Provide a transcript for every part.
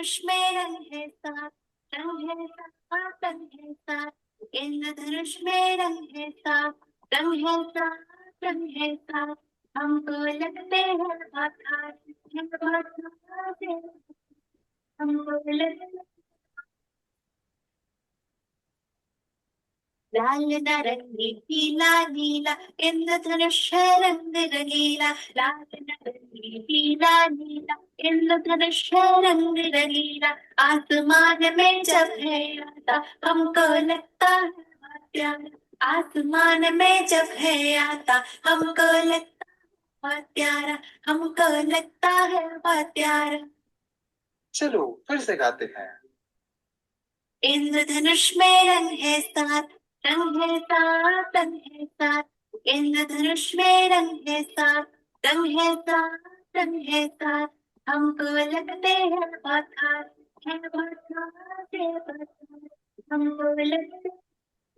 इंद्रधनुष में रंग है सात, रंग है सात, रंग है सात। इंद्रधनुष में रंग है सात, रंग है सात, रंग है सात। हमको लगते हैं बहुत खास, हैं बहुत खास हैं। हमको लगते लाल नारंगी पीला नीला, इंद्रधनुष है रंग रंगीला। लाल नारंगी पीला नीला, इंद्रधनुष है रंग रंगीला। आसमान में जब है आता, हमको लगता है बहुत प्यारा। आसमान में जब है आता, हमको लगता है बहुत प्यारा। हमको लगता है बहुत प्यारा। चलो फिर से गाते हैं। इंद्रधनुष में रंग है सात, रंग है सात, रंग है सात। इंद्रधनुष में रंग है सात, रंग है सात, रंग है सात। हमको लगते हैं बहुत खास, हैं बहुत खास, हैं बहुत खास। हमको लगते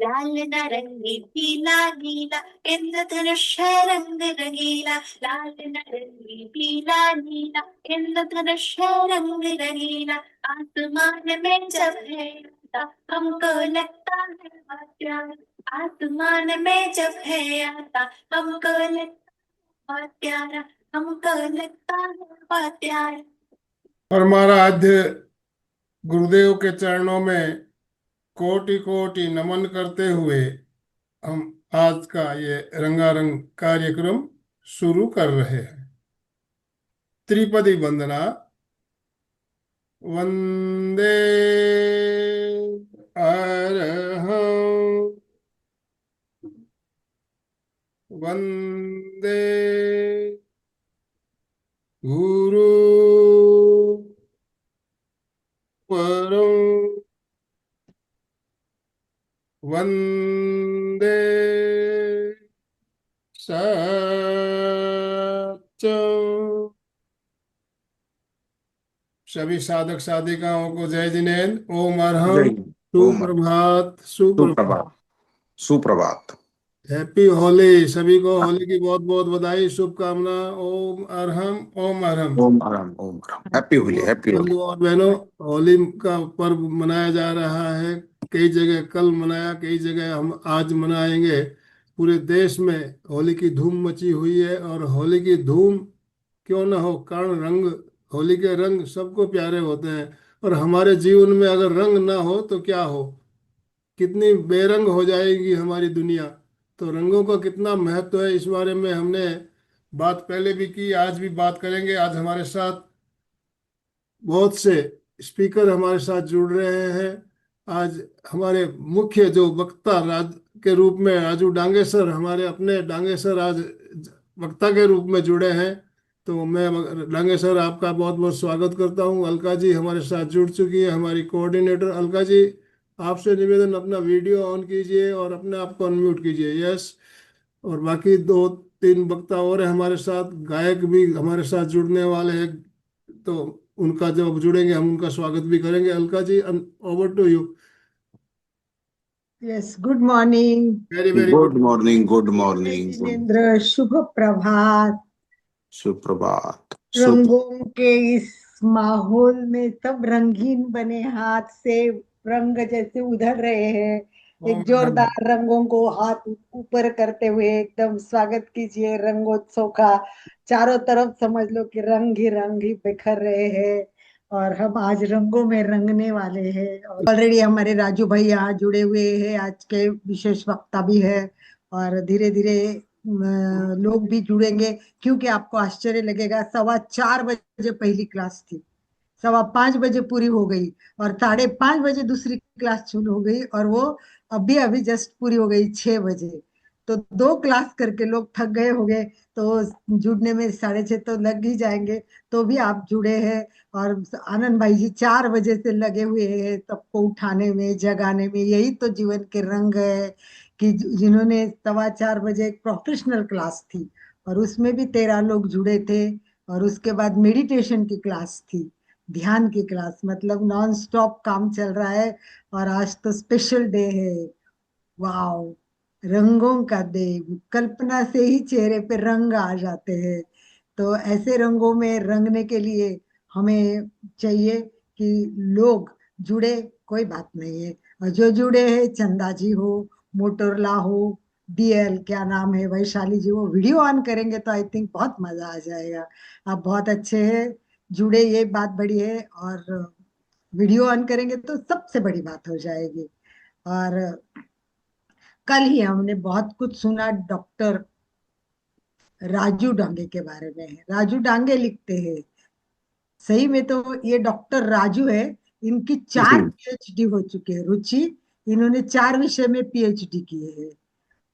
लाल नारंगी पीला नीला, इंद्रधनुष है रंग रंगीला। लाल नारंगी पीला नीला, इंद्रधनुष है रंग रंगीला। आसमान में जब है आता, हमको लगता है बहुत प्यारा। आसमान में जब है आता, हमको लगता है बहुत प्यारा। हमको लगता है बहुत प्यारा। और हमारा आद्य गुरुदेव के चरणों में कोटि कोटि नमन करते हुए हम आज का ये रंगारंग कार्यक्रम शुरू कर रहे हैं। त्रिपदी वंदना। वंदे अरहं, वंदे गुरु परम, वंदे सच्चं। सभी साधक साधिकाओं को जय जिनेन्द्र। ओम अरहम। सुप्रभात। सुप्रभात। सुप्रभात। हैप्पी होली। सभी को होली की बहुत बहुत बधाई, शुभकामना। ओम अरहम। ओम अरहम। ओम अरहम, ओम अरहम। Happy Holi, happy Holi. बंधु और बहनों, होली का पर्व मनाया जा रहा है। कई जगह कल मनाया, कई जगह हम आज मनाएंगे। पूरे देश में होली की धूम मची हुई है। और होली की धूम क्यों ना हो, कारण रंग, होली के रंग सबको प्यारे होते हैं। और हमारे जीवन में अगर रंग ना हो तो क्या हो, कितनी बेरंग हो जाएगी हमारी दुनिया। तो रंगों का कितना महत्व है, इस बारे में हमने बात पहले भी की, आज भी बात करेंगे। आज हमारे साथ बहुत से स्पीकर हमारे साथ जुड़ रहे हैं। आज हमारे मुख्य जो वक्ता राज के रूप में राजू डांगे सर, हमारे अपने डांगे सर आज वक्ता के रूप में जुड़े हैं। तो मैं डांगे सर आपका बहुत बहुत स्वागत करता हूं। अलका जी हमारे साथ जुड़ चुकी है, हमारी कोऑर्डिनेटर। अलका जी, आपसे निवेदन, अपना वीडियो ऑन कीजिए और अपने आप को अनम्यूट कीजिए। यस। और बाकी दो तीन वक्ता और हैं हमारे साथ, गायक भी हमारे साथ जुड़ने वाले हैं। तो उनका जब जुड़ेंगे हम उनका स्वागत भी करेंगे। Alka ji, over to you. Yes, good morning. Very very good good. Morning, good morning. Jinendra, शुभ प्रभात। सुप्रभात। रंगों के इस माहौल में सब रंगीन बने, हाथ से रंग जैसे उधड़ रहे हैं। एक जोरदार रंगों को हाथ ऊपर करते हुए एकदम स्वागत कीजिए रंगोत्सव का। चारों तरफ समझ लो कि रंग ही बिखर रहे हैं। और हम आज रंगों में रंगने वाले हैं। ऑलरेडी हमारे राजू भाई यहाँ जुड़े हुए हैं, आज के विशेष वक्ता भी है। और धीरे धीरे लोग भी जुड़ेंगे, क्योंकि आपको आश्चर्य लगेगा, 4:15 पहली क्लास थी, 5:15 पूरी हो गई, और 5:30 दूसरी क्लास शुरू हो गई, और वो अभी अभी जस्ट पूरी हो गई 6 बजे। तो 2 क्लास करके लोग थक गए हो गए। तो जुड़ने में 6:30 तो लग ही जाएंगे। तो भी आप जुड़े हैं। और आनंद भाई जी 4 बजे से लगे हुए हैं सबको उठाने में, जगाने में। यही तो जीवन के रंग है कि जिन्होंने 4:15 एक प्रोफेशनल क्लास थी, और उसमें भी 13 लोग जुड़े थे। और उसके बाद मेडिटेशन की क्लास थी, ध्यान की क्लास, मतलब नॉन स्टॉप काम चल रहा है। और आज तो स्पेशल डे है। वाओ, रंगों का देव, कल्पना से ही चेहरे पे रंग आ जाते हैं। तो ऐसे रंगों में रंगने के लिए हमें चाहिए कि लोग जुड़े, कोई बात नहीं है। और जो जुड़े हैं, चंदा जी हो, मोटोरला हो, डीएल क्या नाम है, वैशाली जी, वो वीडियो ऑन करेंगे तो आई थिंक बहुत मजा आ जाएगा। आप बहुत अच्छे हैं, जुड़े, ये बात बड़ी है। और वीडियो ऑन करेंगे तो सबसे बड़ी बात हो जाएगी। और कल ही हमने बहुत कुछ सुना डॉक्टर राजू डांगे के बारे में। राजू डांगे लिखते हैं, सही में तो ये डॉक्टर राजू है। इनकी 4 जी पीएचडी हो चुके हैं, रुचि। इन्होंने 4 विषय में पीएचडी किए हैं।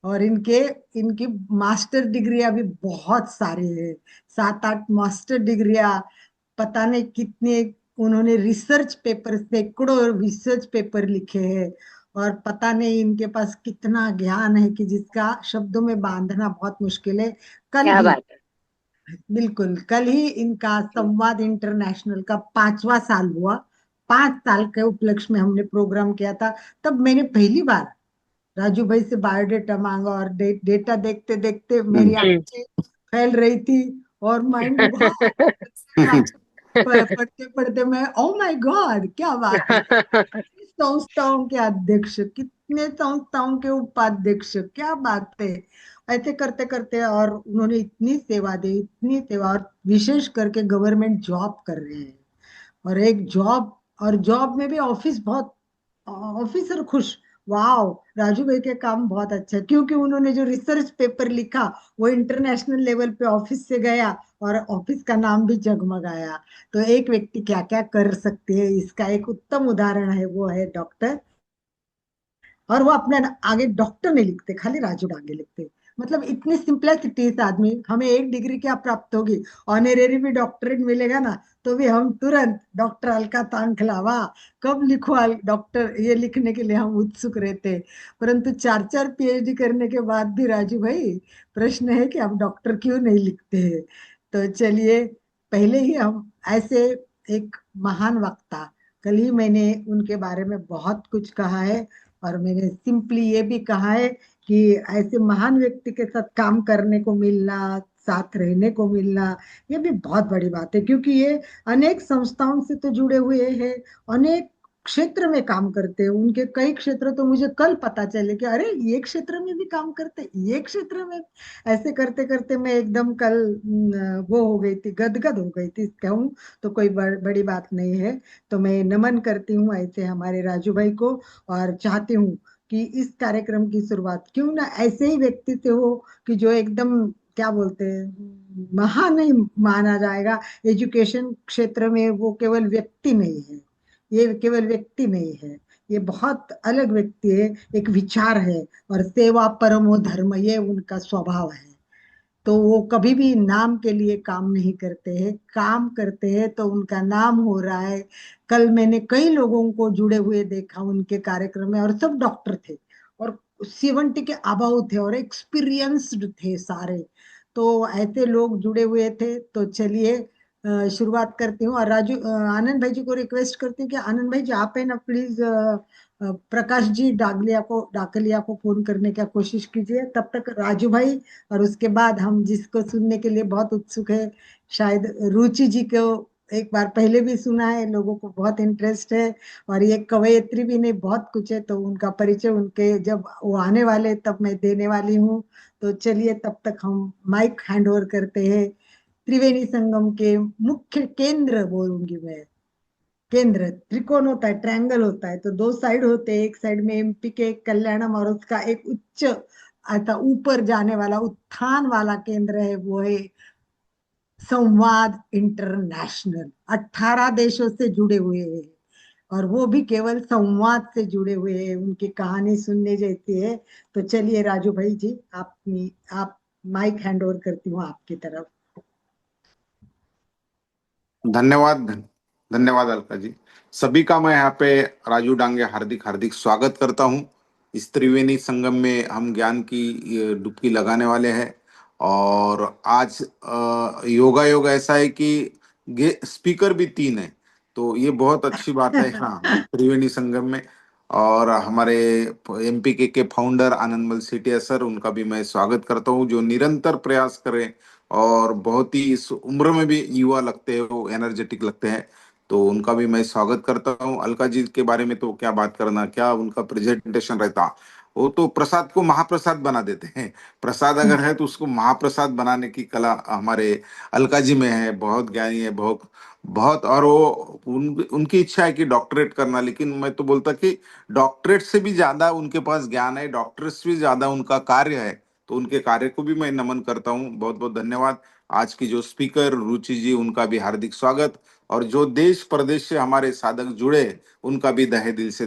और इनके इनकी मास्टर डिग्रियां भी बहुत सारी है, 7-8 मास्टर डिग्रियां, पता नहीं कितने। उन्होंने रिसर्च पेपर, सैकड़ों रिसर्च पेपर लिखे हैं। और पता नहीं इनके पास कितना ज्ञान है कि जिसका शब्दों में बांधना बहुत मुश्किल है। कल क्या ही, बात है। बिल्कुल कल ही इनका संवाद इंटरनेशनल का 5वां साल हुआ। 5 साल के उपलक्ष्य में हमने प्रोग्राम किया था। तब मैंने पहली बार राजू भाई से बायोडेटा मांगा, और डेटा देखते देखते मेरी हम्म। आंखें फैल रही थी और माइंड उड़ा। पढ़ते पढ़ते मैं, ओ माय गॉड, क्या बात है। संस्थाओं के अध्यक्ष, कितने संस्थाओं के उपाध्यक्ष, क्या बात है। ऐसे करते करते, और उन्होंने इतनी सेवा दी, इतनी सेवा, और विशेष करके गवर्नमेंट जॉब कर रहे हैं। और एक जॉब, और जॉब में भी ऑफिस बहुत, ऑफिसर खुश। वाह, राजू भाई के काम बहुत अच्छा है, क्योंकि उन्होंने जो रिसर्च पेपर लिखा वो इंटरनेशनल लेवल पे ऑफिस से गया, और ऑफिस का नाम भी जगमगाया। तो एक व्यक्ति क्या क्या कर सकते हैं, इसका एक उत्तम उदाहरण है, वो है डॉक्टर। और वो अपने आगे डॉक्टर नहीं लिखते, खाली राजू डांगे लिखते। मतलब इतनी सिंप्लिसिटी इस आदमी। हमें एक डिग्री क्या प्राप्त होगी, ऑनरेरी भी डॉक्टरेट मिलेगा ना, तो भी हम तुरंत डॉक्टर अलका तांखला, वाह, कब लिखो डॉक्टर, ये लिखने के लिए हम उत्सुक रहते। परंतु 4-4 पीएचडी करने के बाद भी राजू भाई, प्रश्न है कि आप डॉक्टर क्यों नहीं लिखते हैं। तो चलिए, पहले ही हम ऐसे एक महान वक्ता, कल ही मैंने उनके बारे में बहुत कुछ कहा है। और मैंने सिंपली ये भी कहा है कि ऐसे महान व्यक्ति के साथ काम करने को मिलना, साथ रहने को मिलना, ये भी बहुत बड़ी बात है। क्योंकि ये अनेक संस्थाओं से तो जुड़े हुए हैं, अनेक क्षेत्र में काम करते हैं। उनके कई क्षेत्र तो मुझे कल पता चले कि अरे, ये क्षेत्र में भी काम करते, ये क्षेत्र में। ऐसे करते करते मैं एकदम कल वो हो गई थी, गदगद हो गई थी, कहूँ तो कोई बड़ी बात नहीं है। तो मैं नमन करती हूँ ऐसे हमारे राजू भाई को। और चाहती हूँ कि इस कार्यक्रम की शुरुआत क्यों ना ऐसे ही व्यक्ति से हो, कि जो एकदम, क्या बोलते हैं, महान नहीं माना जाएगा। एजुकेशन क्षेत्र में वो केवल व्यक्ति नहीं है, ये केवल व्यक्ति नहीं है, ये बहुत अलग व्यक्ति है, एक विचार है। और सेवा परमो धर्म, ये उनका स्वभाव है। तो वो कभी भी नाम के लिए काम नहीं करते हैं, काम करते हैं तो उनका नाम हो रहा है। कल मैंने कई लोगों को जुड़े हुए देखा उनके कार्यक्रम में, और सब डॉक्टर थे, और 70 के अबव थे, और एक्सपीरियंस्ड थे सारे। तो ऐसे लोग जुड़े हुए थे। तो चलिए शुरुआत करती हूँ। और आनंद भाई जी को रिक्वेस्ट करती हूँ कि आनंद भाई जी, आप है ना, प्लीज प्रकाश जी डाकलिया को फोन करने का कोशिश कीजिए। तब तक राजू भाई, और उसके बाद हम जिसको सुनने के लिए बहुत उत्सुक है, शायद रुचि जी को एक बार पहले भी सुना है, लोगों को बहुत इंटरेस्ट है। और ये कवयित्री भी नहीं, बहुत कुछ है, तो उनका परिचय उनके जब वो आने वाले तब मैं देने वाली हूँ। तो चलिए, तब तक हम माइक हैंड ओवर करते हैं त्रिवेणी संगम के मुख्य केंद्र, बोलूंगी मैं, केंद्र त्रिकोण होता है, ट्रायंगल होता है, तो 2 साइड होते हैं। एक साइड में एमपी के कल्याणम, और उसका एक उच्च, आता ऊपर जाने वाला, उत्थान वाला केंद्र है, वो है संवाद इंटरनेशनल। 18 देशों से जुड़े हुए हैं, और वो भी केवल संवाद से जुड़े हुए हैं, उनकी कहानी सुनने जैसी है। तो चलिए राजू भाई जी, आप माइक हैंड ओवर करती हूँ आपकी तरफ। धन्यवाद धन्यवाद अलका जी। सभी का मैं यहाँ पे राजू डांगे हार्दिक हार्दिक स्वागत करता हूँ। इस त्रिवेणी संगम में हम ज्ञान की ये डुबकी लगाने वाले हैं। और आज योगा योग ऐसा है कि स्पीकर भी 3 है, तो ये बहुत अच्छी बात है। हाँ, त्रिवेणी संगम में। और हमारे एमपीके के फाउंडर आनंदमल सेठिया सर, उनका भी मैं स्वागत करता हूँ, जो निरंतर प्रयास करें और बहुत ही इस उम्र में भी युवा लगते हैं, वो एनर्जेटिक लगते हैं। तो उनका भी मैं स्वागत करता हूँ। अलका जी के बारे में तो क्या बात करना, क्या उनका प्रेजेंटेशन रहता। वो तो प्रसाद को महाप्रसाद बना देते हैं। प्रसाद अगर है तो उसको महाप्रसाद बनाने की कला हमारे अलका जी में है। बहुत ज्ञानी है, बहुत बहुत। और वो उनकी इच्छा है कि डॉक्टरेट करना, लेकिन मैं तो बोलता कि डॉक्टरेट से भी ज्यादा उनके पास ज्ञान है, डॉक्टरेट से भी ज्यादा उनका कार्य है। तो उनके कार्य को भी मैं नमन करता हूँ। बहुत बहुत धन्यवाद। आज की जो स्पीकर रुचि जी, उनका भी हार्दिक स्वागत। और जो देश प्रदेश से हमारे साधक जुड़े, उनका भी तहे दिल से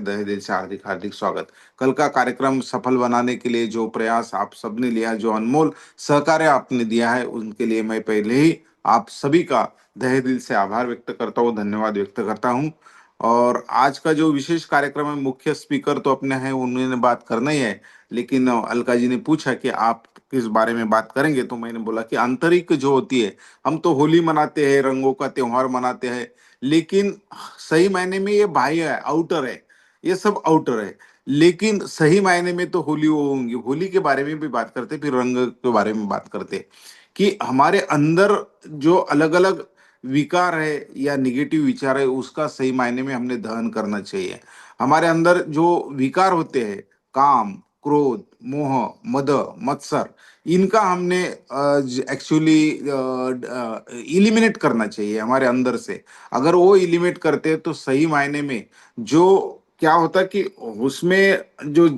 हार्दिक हार्दिक स्वागत। कल का कार्यक्रम सफल बनाने के लिए जो प्रयास आप सबने लिया, जो अनमोल सहकार्य आपने दिया है, उनके लिए मैं पहले ही आप सभी का तहे दिल से आभार व्यक्त करता हूँ, धन्यवाद व्यक्त करता हूँ। और आज का जो विशेष कार्यक्रम है, मुख्य स्पीकर तो अपने हैं, उन्होंने बात करना ही है। लेकिन अलका जी ने पूछा कि आप किस बारे में बात करेंगे, तो मैंने बोला कि आंतरिक जो होती है, हम तो होली मनाते हैं, रंगों का त्योहार मनाते हैं, लेकिन सही मायने में ये बाह्य है, आउटर है, ये सब आउटर है। लेकिन सही मायने में तो होली वो होंगी। होली के बारे में भी बात करते, फिर रंग के बारे में बात करते कि हमारे अंदर जो अलग अलग विकार है या निगेटिव विचार है, उसका सही मायने में हमने दहन करना चाहिए। हमारे अंदर जो विकार होते हैं, काम, क्रोध, मोह, मद, मत्सर, इनका हमने एक्चुअली इलिमिनेट करना चाहिए हमारे अंदर से। अगर वो इलिमिनेट करते हैं तो सही मायने में जो क्या होता है कि उसमें जो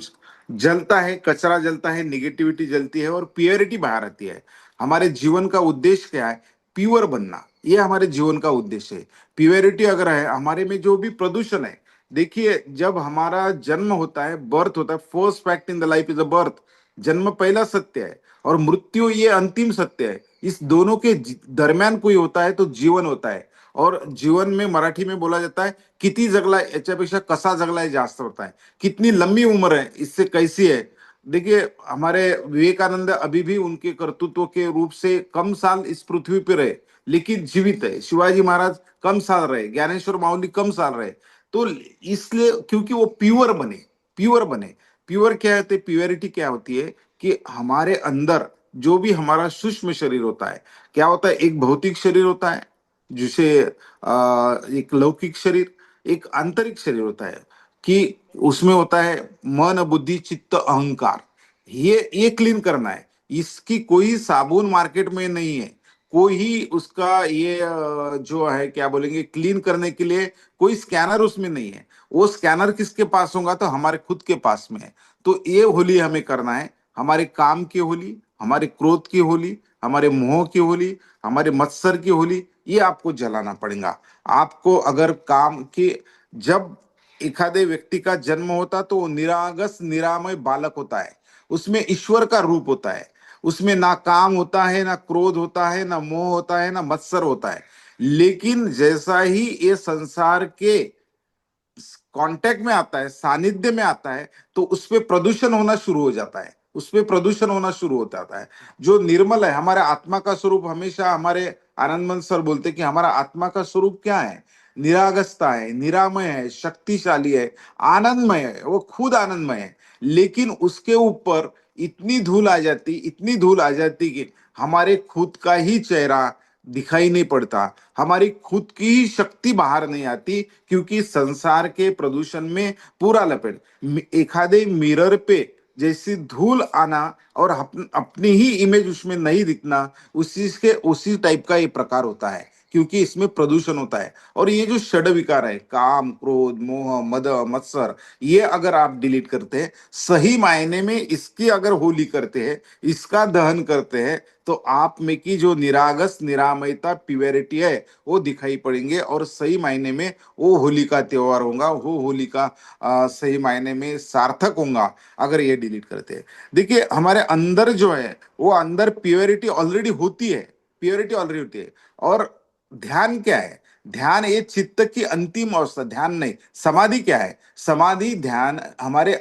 जलता है, कचरा जलता है, निगेटिविटी जलती है और प्योरिटी बाहर आती है। हमारे जीवन का उद्देश्य क्या है? प्योर बनना, ये हमारे जीवन का उद्देश्य है। प्योरिटी अगर है हमारे में, जो भी प्रदूषण है, देखिए जब हमारा जन्म होता है, बर्थ होता है, first fact in the life is a birth. जन्म पहला सत्य है और मृत्यु ये अंतिम सत्य है। इस दोनों के दरम्यान कोई होता है तो जीवन होता है। और जीवन में मराठी में बोला जाता है, किती जगलाय याच्यापेक्षा कसा जगलाय जास्त होता है। कितनी लंबी उम्र है, इससे कैसी है। देखिए हमारे विवेकानंद अभी भी उनके कर्तृत्व के रूप से कम साल इस पृथ्वी पे रहे, लेकिन जीवित है। शिवाजी महाराज कम साल रहे, ज्ञानेश्वर माऊली कम साल रहे। तो इसलिए क्योंकि वो प्योर बने, प्योर बने। प्योर क्या है, प्योरिटी क्या होती है कि हमारे अंदर जो भी हमारा सूक्ष्म शरीर होता है, क्या होता है, एक भौतिक शरीर होता है जिसे एक लौकिक शरीर, एक आंतरिक शरीर होता है कि उसमें होता है मन, बुद्धि, चित्त, अहंकार। ये क्लीन करना है। इसकी कोई साबुन मार्केट में नहीं है, कोई ही उसका ये जो है क्या बोलेंगे, क्लीन करने के लिए कोई स्कैनर उसमें नहीं है। वो स्कैनर किसके पास होगा? तो हमारे खुद के पास में है। तो ये होली हमें करना है, हमारे काम की होली, हमारे क्रोध की होली, हमारे मोह की होली, हमारे मत्सर की होली, ये आपको जलाना पड़ेगा। आपको अगर काम की, जब एखादे व्यक्ति का जन्म होता तो वो निरागस निरामय बालक होता है, उसमें ईश्वर का रूप होता है। उसमें ना काम होता है, ना क्रोध होता है, ना मोह होता है, ना मत्सर होता है। लेकिन जैसा ही ये संसार के कांटेक्ट में आता है, सानिध्य में आता है, तो उसपे प्रदूषण होना शुरू हो जाता है, उसपे प्रदूषण होना शुरू हो जाता है। जो निर्मल है, हमारे आत्मा का स्वरूप, हमेशा हमारे आनंदमन सर बोलते कि हमारा आत्मा का स्वरूप क्या है? निरागसता है, निरामय है, शक्तिशाली है, आनंदमय है, वो खुद आनंदमय है। लेकिन उसके ऊपर इतनी धूल आ जाती, इतनी धूल आ जाती कि हमारे खुद का ही चेहरा दिखाई नहीं पड़ता, हमारी खुद की ही शक्ति बाहर नहीं आती, क्योंकि संसार के प्रदूषण में पूरा लपेट। एखादे मिरर पे जैसी धूल आना और अपनी ही इमेज उसमें नहीं दिखना, उसी टाइप का ये प्रकार होता है, क्योंकि इसमें प्रदूषण होता है। और ये जो षड विकार है, काम, क्रोध, मोह, मद, मत्सर, ये अगर आप डिलीट करते हैं, सही मायने में इसकी अगर होली करते हैं, इसका दहन करते हैं, तो आप में की जो निरागस निरामयता, प्योरिटी है, वो दिखाई पड़ेंगे। और सही मायने में वो होली का त्योहार होगा, वो होली का सही मायने में सार्थक होगा अगर ये डिलीट करते हैं। देखिए हमारे अंदर जो है, वो अंदर प्योरिटी ऑलरेडी होती है, प्योरिटी ऑलरेडी होती है। और ध्यान क्या है? ध्यान ये चित्त की अंतिम अवस्था, ध्यान नहीं। समाधि क्या है? समाधि ध्यान हमारे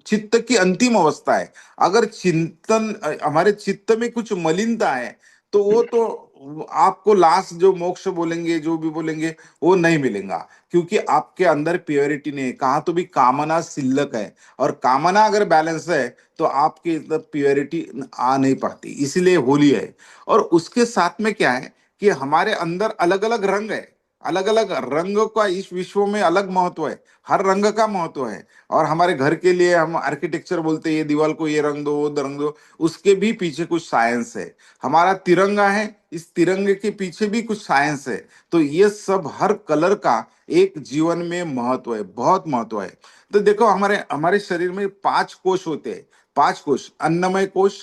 चित्त की अंतिम अवस्था है। अगर चिंतन हमारे चित्त में कुछ मलिनता है, तो वो तो आपको लास्ट जो मोक्ष बोलेंगे, जो भी बोलेंगे, वो नहीं मिलेगा, क्योंकि आपके अंदर प्योरिटी नहीं है। कहाँ तो भी कामना सिल्लक है, और कामना अगर बैलेंस है तो आपके अंदर प्योरिटी आ नहीं पाती। इसलिए होली है। और उसके साथ में क्या है कि हमारे अंदर अलग अलग रंग है, अलग अलग रंग का इस विश्व में अलग महत्व है, हर रंग का महत्व है। और हमारे घर के लिए हम आर्किटेक्चर बोलते हैं, ये दीवार को ये रंग दो वो रंग दो, उसके भी पीछे कुछ साइंस है। हमारा तिरंगा है, इस तिरंगे के पीछे भी कुछ साइंस है। तो ये सब हर कलर का एक जीवन में महत्व है, बहुत महत्व है। तो देखो हमारे हमारे शरीर में 5 कोश होते हैं। 5 कोश: अन्नमय कोश,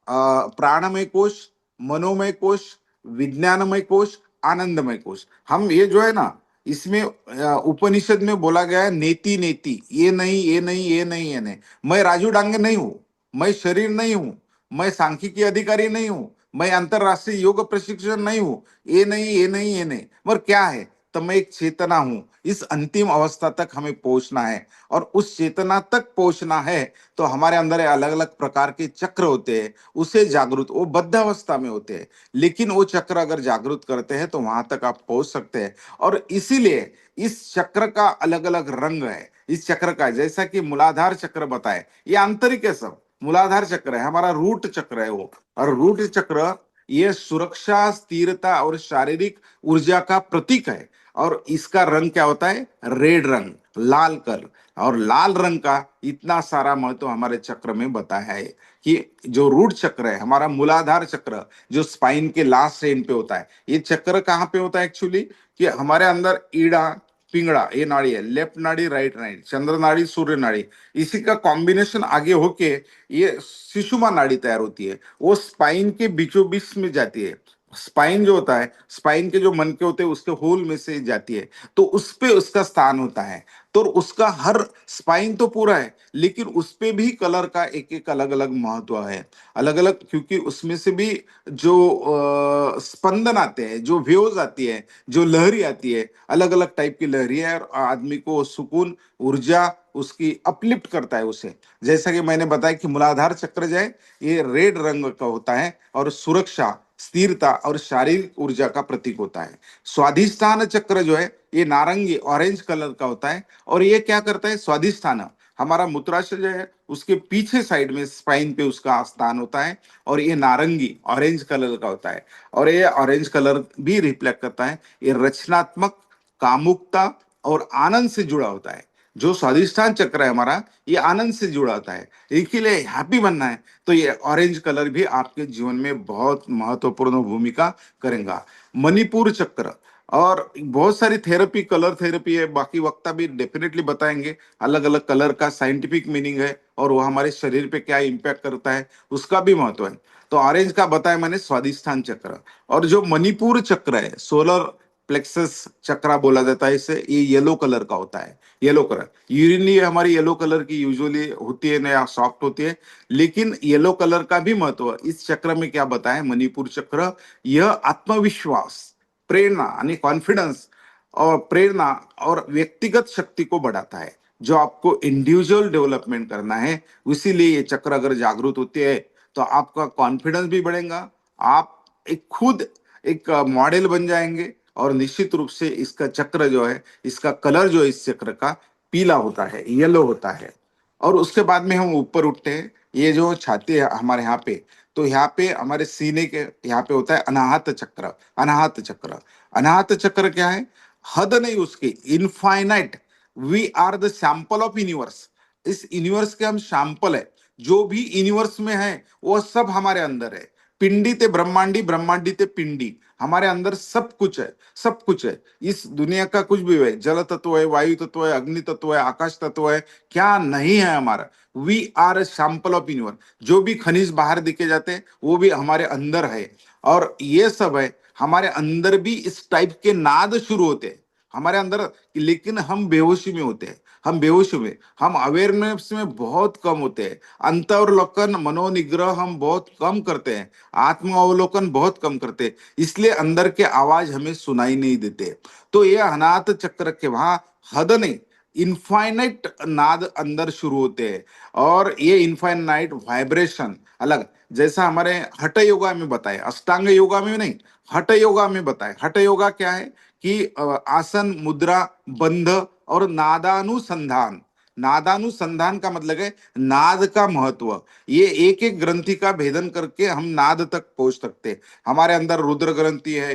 प्राणमय कोश, मनोमय कोश, विज्ञानमय कोश, आनंदमय कोश। हम ये जो है ना, इसमें उपनिषद में बोला गया है नेति नेति, ये नहीं ये नहीं ये नहीं ये नहीं। मैं राजू डांगे नहीं हूं, मैं शरीर नहीं हूं, मैं सांख्यिकी अधिकारी नहीं हूं, मैं अंतरराष्ट्रीय योग प्रशिक्षण नहीं हूं, ये नहीं ये नहीं ये नहीं। मगर क्या है, तो मैं एक चेतना हूं। इस अंतिम अवस्था तक हमें पहुंचना है, और उस चेतना तक पहुंचना है तो हमारे अंदर अलग अलग प्रकार के चक्र होते हैं, उसे जागृत, वो बद्ध अवस्था में होते हैं, लेकिन वो चक्र अगर जागृत करते हैं तो वहां तक आप पहुंच सकते हैं। और इसीलिए इस चक्र का अलग अलग रंग है। इस चक्र का, जैसा कि मूलाधार चक्र बताए, ये आंतरिक है, सब मूलाधार चक्र है, हमारा रूट चक्र है वो। और रूट चक्र ये सुरक्षा, स्थिरता और शारीरिक ऊर्जा का प्रतीक है। और इसका रंग क्या होता है? रेड रंग, लाल कलर। और लाल रंग का इतना सारा महत्व हमारे चक्र में बताया है कि जो रूट चक्र है, हमारा मूलाधार चक्र, जो स्पाइन के लास्ट एंड पे होता है, ये चक्र कहाँ पे होता है एक्चुअली? कि हमारे अंदर ईड़ा पिंगड़ा, ये नाड़ी है, लेफ्ट नाड़ी राइट नाड़ी, चंद्र नाड़ी सूर्य नाड़ी, इसी का कॉम्बिनेशन आगे होके ये सुषुम्ना नाड़ी तैयार होती है। वो स्पाइन के बीचों बीच में जाती है। स्पाइन जो होता है, स्पाइन के जो मन के होते हैं उसके होल में से जाती है, तो उस पे उसका स्थान होता है। तो उसका हर स्पाइन तो पूरा है, लेकिन उस पे भी कलर का एक एक अलग अलग महत्व है, अलग अलग, क्योंकि उसमें से भी जो स्पंदन आते हैं, जो वेव्स आती है, जो लहरी आती है, अलग अलग टाइप की लहरी है, और आदमी को सुकून, ऊर्जा उसकी अपलिफ्ट करता है उसे। जैसा कि मैंने बताया कि मूलाधार चक्र जो है ये रेड रंग का होता है, और सुरक्षा, स्थिरता और शारीरिक ऊर्जा का प्रतीक होता है। स्वाधिष्ठान चक्र जो है ये नारंगी ऑरेंज कलर का होता है, और ये क्या करता है? स्वाधिष्ठान, हमारा मूत्राशय जो है उसके पीछे साइड में स्पाइन पे उसका स्थान होता है, और ये नारंगी ऑरेंज कलर का होता है। और ये ऑरेंज कलर भी रिफ्लेक्ट करता है, ये रचनात्मक, कामुकता और आनंद से जुड़ा होता है। जो स्वादिष्ठान चक्र है हमारा, ये आनंद से जुड़ा होता है। इनके लिए हैप्पी बनना है तो ये ऑरेंज कलर भी आपके जीवन में बहुत महत्वपूर्ण भूमिका करेगा। मणिपुर चक्र, और बहुत सारी थेरेपी, कलर थेरेपी है, बाकी वक्ता भी डेफिनेटली बताएंगे अलग अलग कलर का साइंटिफिक मीनिंग है, और वो हमारे शरीर पे क्या इम्पैक्ट करता है उसका भी महत्व है। तो ऑरेंज का बताया मैंने, स्वादिष्ठान चक्र। और जो मणिपुर चक्र है, सोलर प्लेक्सस चक्रा बोला जाता है इसे, ये येलो कलर का होता है। येलो कलर यूरिनली हमारी येलो कलर की यूजुअली होती है ना, सॉफ्ट होती है, लेकिन येलो कलर का भी महत्व इस चक्र में क्या बताया? मणिपुर चक्र यह आत्मविश्वास, प्रेरणा यानी कॉन्फिडेंस, और प्रेरणा और व्यक्तिगत शक्ति को बढ़ाता है, जो आपको इंडिविजुअल डेवलपमेंट करना है। इसीलिए ये चक्र अगर जागृत होती है तो आपका कॉन्फिडेंस भी बढ़ेगा, आप एक खुद एक मॉडल बन जाएंगे। और निश्चित रूप से इसका चक्र जो है, इसका कलर जो है इस चक्र का पीला होता है, येलो होता है। और उसके बाद में हम ऊपर उठते हैं, ये जो छाती है हमारे यहाँ पे, तो यहाँ पे हमारे सीने के यहाँ पे होता है अनाहत चक्र। अनाहत चक्र, अनाहत चक्र क्या है? हद नहीं उसकी, infinite. We are the sample of universe. इस यूनिवर्स के हम सैंपल है, जो भी यूनिवर्स में है वो सब हमारे अंदर है। पिंडी ते ब्रह्मांडी, ब्रह्मांडी ते पिंडी, हमारे अंदर सब कुछ है, सब कुछ है। इस दुनिया का कुछ भी है, जल तत्व है, वायु तत्व है, अग्नि तत्व है, आकाश तत्व है, क्या नहीं है हमारा? We are a sample of universe. जो भी खनिज बाहर दिखे जाते हैं वो भी हमारे अंदर है, और ये सब है हमारे अंदर भी। इस टाइप के नाद शुरू होते हैं हमारे अंदर, लेकिन हम बेहोशी में होते हैं। हम बेहोश में, हम अवेयरनेस में बहुत कम होते हैं। अंतर्वलोकन, मनोनिग्रह हम बहुत कम करते हैं, आत्म अवलोकन बहुत कम करते हैं, इसलिए अंदर के आवाज हमें सुनाई नहीं देते। तो ये अनाथ चक्र के वहां हद नहीं, इनफाइनाइट नाद अंदर शुरू होते हैं। और ये इनफाइनाइट वाइब्रेशन अलग, जैसा हमारे हठ योगा में बताए, अष्टांग योगा में नहीं, हठ योगा में बताए। हठ योगा क्या है? कि आसन, मुद्रा, बंध और नादानुसंधान। नादानुसंधान का मतलब है नाद का महत्व। ये एक एक ग्रंथि का भेदन करके हम नाद तक पहुंच सकते हैं। हमारे अंदर रुद्र ग्रंथि है,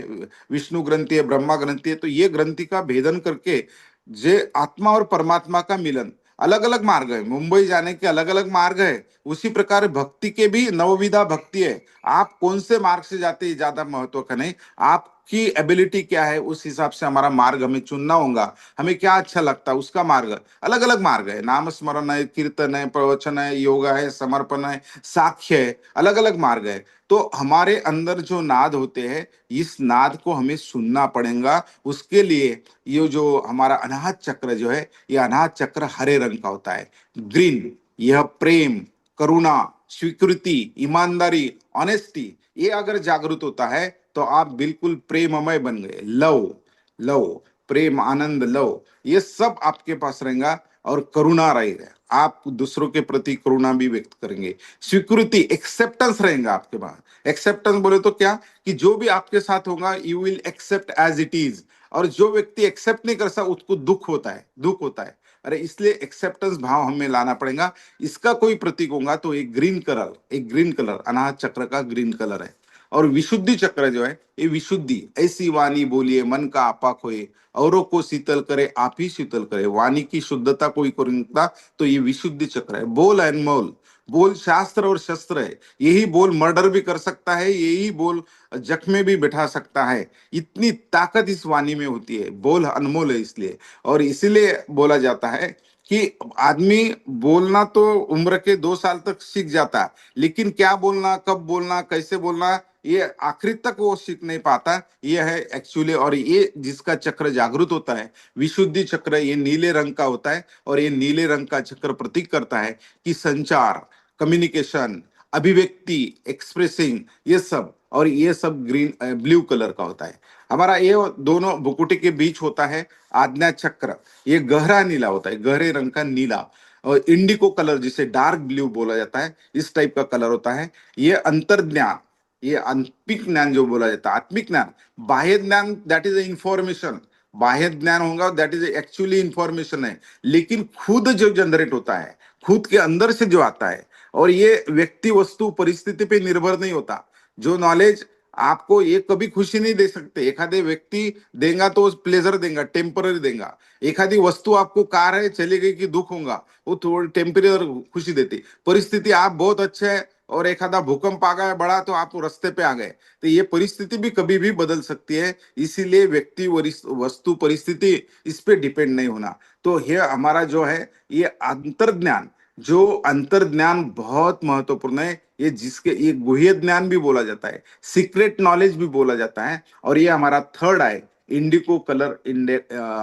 विष्णु ग्रंथि है, ब्रह्मा ग्रंथि है, तो ये ग्रंथि का भेदन करके जे आत्मा और परमात्मा का मिलन, अलग अलग मार्ग है, मुंबई जाने के अलग अलग मार्ग है। उसी प्रकार भक्ति के भी नवविधा भक्ति है। आप कौन से मार्ग से जाते हैं ज्यादा महत्व का नहीं, आपकी एबिलिटी क्या है उस हिसाब से हमारा मार्ग हमें चुनना होगा। हमें क्या अच्छा लगता है उसका मार्ग, अलग अलग मार्ग है, नाम स्मरण है, कीर्तन है, प्रवचन है, योगा है, समर्पण है, साख्य है, अलग अलग मार्ग है। तो हमारे अंदर जो नाद होते हैं, इस नाद को हमें सुनना पड़ेगा। उसके लिए ये जो हमारा अनाहत चक्र जो है, ये अनाहत चक्र हरे रंग का होता है, ग्रीन। यह प्रेम, करुणा, स्वीकृति, ईमानदारी, ऑनेस्टी, ये अगर जागृत होता है तो आप बिल्कुल प्रेममय बन गए। लव, लव, प्रेम, आनंद, लव, ये सब आपके पास रहेगा। और करुणा रहेगा, आप दूसरों के प्रति करुणा भी व्यक्त करेंगे। स्वीकृति, एक्सेप्टेंस रहेगा आपके पास। एक्सेप्टेंस बोले तो क्या, कि जो भी आपके साथ होगा you will accept as it is. और जो व्यक्ति एक्सेप्ट नहीं कर सकता उसको दुख होता है, दुख होता है। अरे इसलिए एक्सेप्टेंस भाव हमें लाना पड़ेगा। इसका कोई प्रतीक होगा तो एक ग्रीन कलर, एक ग्रीन कलर अनाहत चक्र का ग्रीन कलर है। और विशुद्धि चक्र जो है, ये विशुद्धि, ऐसी वाणी बोलिए मन का आपा खोए, औरों को शीतल करे आप ही शीतल करे। वाणी की शुद्धता कोई कर सकता तो ये विशुद्धि चक्र है। बोल अनमोल, बोल शास्त्र और शस्त्र है। यही बोल मर्डर भी कर सकता है, यही बोल जख्मे भी बैठा सकता है। इतनी ताकत इस वाणी में होती है, बोल अनमोल है इसलिए। और इसीलिए बोला जाता है कि आदमी बोलना तो उम्र के 2 साल तक सीख जाता है, लेकिन क्या बोलना, कब बोलना, कैसे बोलना, ये आखिरी तक वो सीख नहीं पाता। ये है एक्चुअली। और ये जिसका चक्र जागृत होता है, विशुद्धि चक्र, ये नीले रंग का होता है। और ये नीले रंग का चक्र प्रतीक करता है कि संचार, कम्युनिकेशन, अभिव्यक्ति, एक्सप्रेसिंग, ये सब। और ये सब ग्रीन ब्लू कलर का होता है। हमारा ये दोनों भुकुटी के बीच होता है आज्ञा चक्र। ये गहरा नीला होता है, गहरे रंग का नीला। और इंडिको कलर जिसे डार्क ब्लू बोला जाता है, इस टाइप का कलर होता है। ये अंतर्ज्ञान, ये आत्मिक ज्ञान जो बोला जाता है, आत्मिक ज्ञान। बाह्य ज्ञान दैट इज इंफॉर्मेशन, बाह्य ज्ञान होगा दैट इज एक्चुअली इंफॉर्मेशन है। लेकिन खुद जो जनरेट होता है, खुद के अंदर से जो आता है, और ये व्यक्ति, वस्तु, परिस्थिति पे निर्भर नहीं होता। जो नॉलेज आपको ये कभी खुशी नहीं दे सकते। एखादे व्यक्ति देगा तो प्लेजर देगा, टेम्पररी देगा। एखादी वस्तु आपको कार है चली गई कि दुख होगा, वो थोड़ी टेम्पररी खुशी देती। परिस्थिति आप बहुत अच्छे है और एखादा भूकंप आ गया बड़ा तो आप रास्ते पे आ गए, तो ये परिस्थिति भी कभी भी बदल सकती है। इसीलिए व्यक्ति, वस्तु, परिस्थिति, इस पे डिपेंड नहीं होना। तो ये हमारा जो है ये अंतर्ज्ञान, जो अंतर्ज्ञान बहुत महत्वपूर्ण है। ये जिसके, ये गुह्य ज्ञान भी बोला जाता है, सीक्रेट नॉलेज भी बोला जाता है। और ये हमारा थर्ड आई, इंडिको कलर,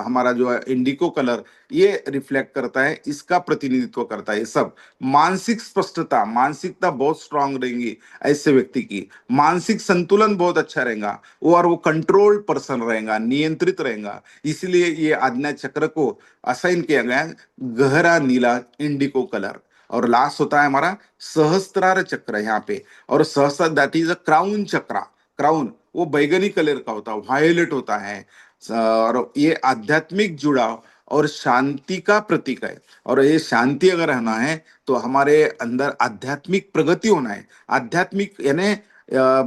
हमारा जो है इंडिको कलर, ये रिफ्लेक्ट करता है, इसका प्रतिनिधित्व करता है। ये सब मानसिक स्पष्टता, मानसिकता बहुत स्ट्रांग रहेंगी ऐसे व्यक्ति की। मानसिक संतुलन बहुत अच्छा रहेगा वो, और वो कंट्रोल्ड पर्सन रहेगा, नियंत्रित रहेगा। इसलिए ये आज्ञा चक्र को असाइन किया गया है गहरा नीला इंडिको कलर। और लास्ट होता है हमारा सहस्त्रार चक्र यहाँ पे। और सहस्त्र दैट इज अ क्राउन चक्र। क्राउन वो बैगनी कलर का होता है, वायलेट होता है। और ये आध्यात्मिक जुड़ाव और शांति का प्रतीक है। और ये शांति अगर रहना है तो हमारे अंदर आध्यात्मिक प्रगति होना है। आध्यात्मिक यानी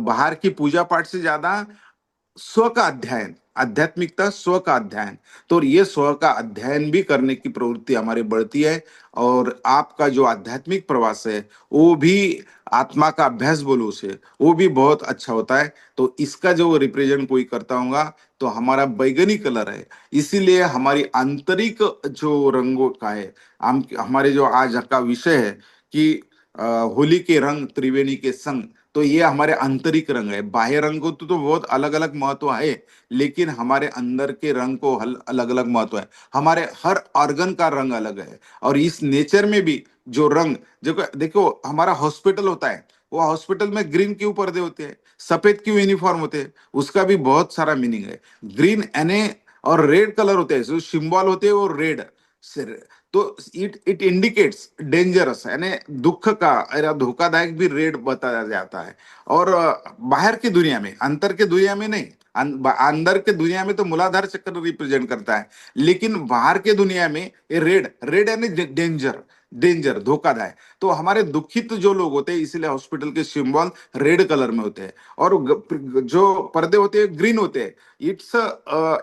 बाहर की पूजा पाठ से ज्यादा स्व का अध्ययन, आध्यात्मिकता स्व का अध्ययन। तो ये स्व का अध्ययन भी करने की प्रवृत्ति हमारी बढ़ती है। और आपका जो आध्यात्मिक प्रवास है वो भी, आत्मा का अभ्यास बोलो उसे, वो भी बहुत अच्छा होता है। तो इसका जो रिप्रेजेंट कोई करता होगा तो हमारा बैगनी कलर है। इसीलिए हमारी आंतरिक जो रंगों का है, हम हमारे जो आज का विषय है कि होली के रंग त्रिवेणी के संग, तो ये हमारे आंतरिक रंग है। बाह्य रंग को तो बहुत अलग अलग महत्व है, लेकिन हमारे अंदर के रंग को अलग अलग महत्व है। हमारे हर ऑर्गन का रंग अलग है। और इस नेचर में भी जो रंग, देखो देखो हमारा हॉस्पिटल होता है, वो हॉस्पिटल में ग्रीन क्यों पर्दे होते हैं, सफेद क्यों यूनिफॉर्म होते हैं, उसका भी बहुत सारा मीनिंग है। ग्रीन एने और रेड कलर होते हैं, जो सिंबल होते हैं वो रेड। तो इट इट इंडिकेट्स डेंजरस, यानी दुख का या धोखादायक भी रेड बताया जाता है। और बाहर की दुनिया में, अंतर के दुनिया में नहीं, अंदर के दुनिया में तो मूलाधार चक्र रिप्रेजेंट करता है, लेकिन बाहर के दुनिया में ये रेड रेड यानी डेंजर, डेंजर धोखादायक। तो हमारे दुखित जो लोग होते हैं, इसीलिए हॉस्पिटल के सिंबल रेड कलर में होते हैं, और जो पर्दे होते हैं ग्रीन होते हैं। इट्स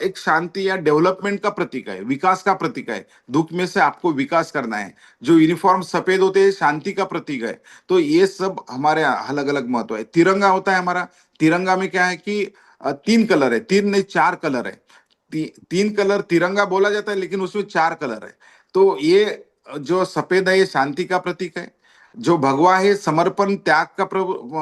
एक शांति या डेवलपमेंट का प्रतीक है, विकास का प्रतीक है। दुख में से आपको विकास करना है। जो यूनिफॉर्म सफेद होते हैं शांति का प्रतीक है। तो ये सब हमारे अलग अलग महत्व है। तिरंगा होता है हमारा, तिरंगा में क्या है कि 3 कलर है, 3 नहीं 4 कलर है। तीन कलर तिरंगा बोला जाता है, लेकिन उसमें 4 कलर है। तो ये जो सफेद है ये शांति का प्रतीक है। जो भगवा है समर्पण त्याग का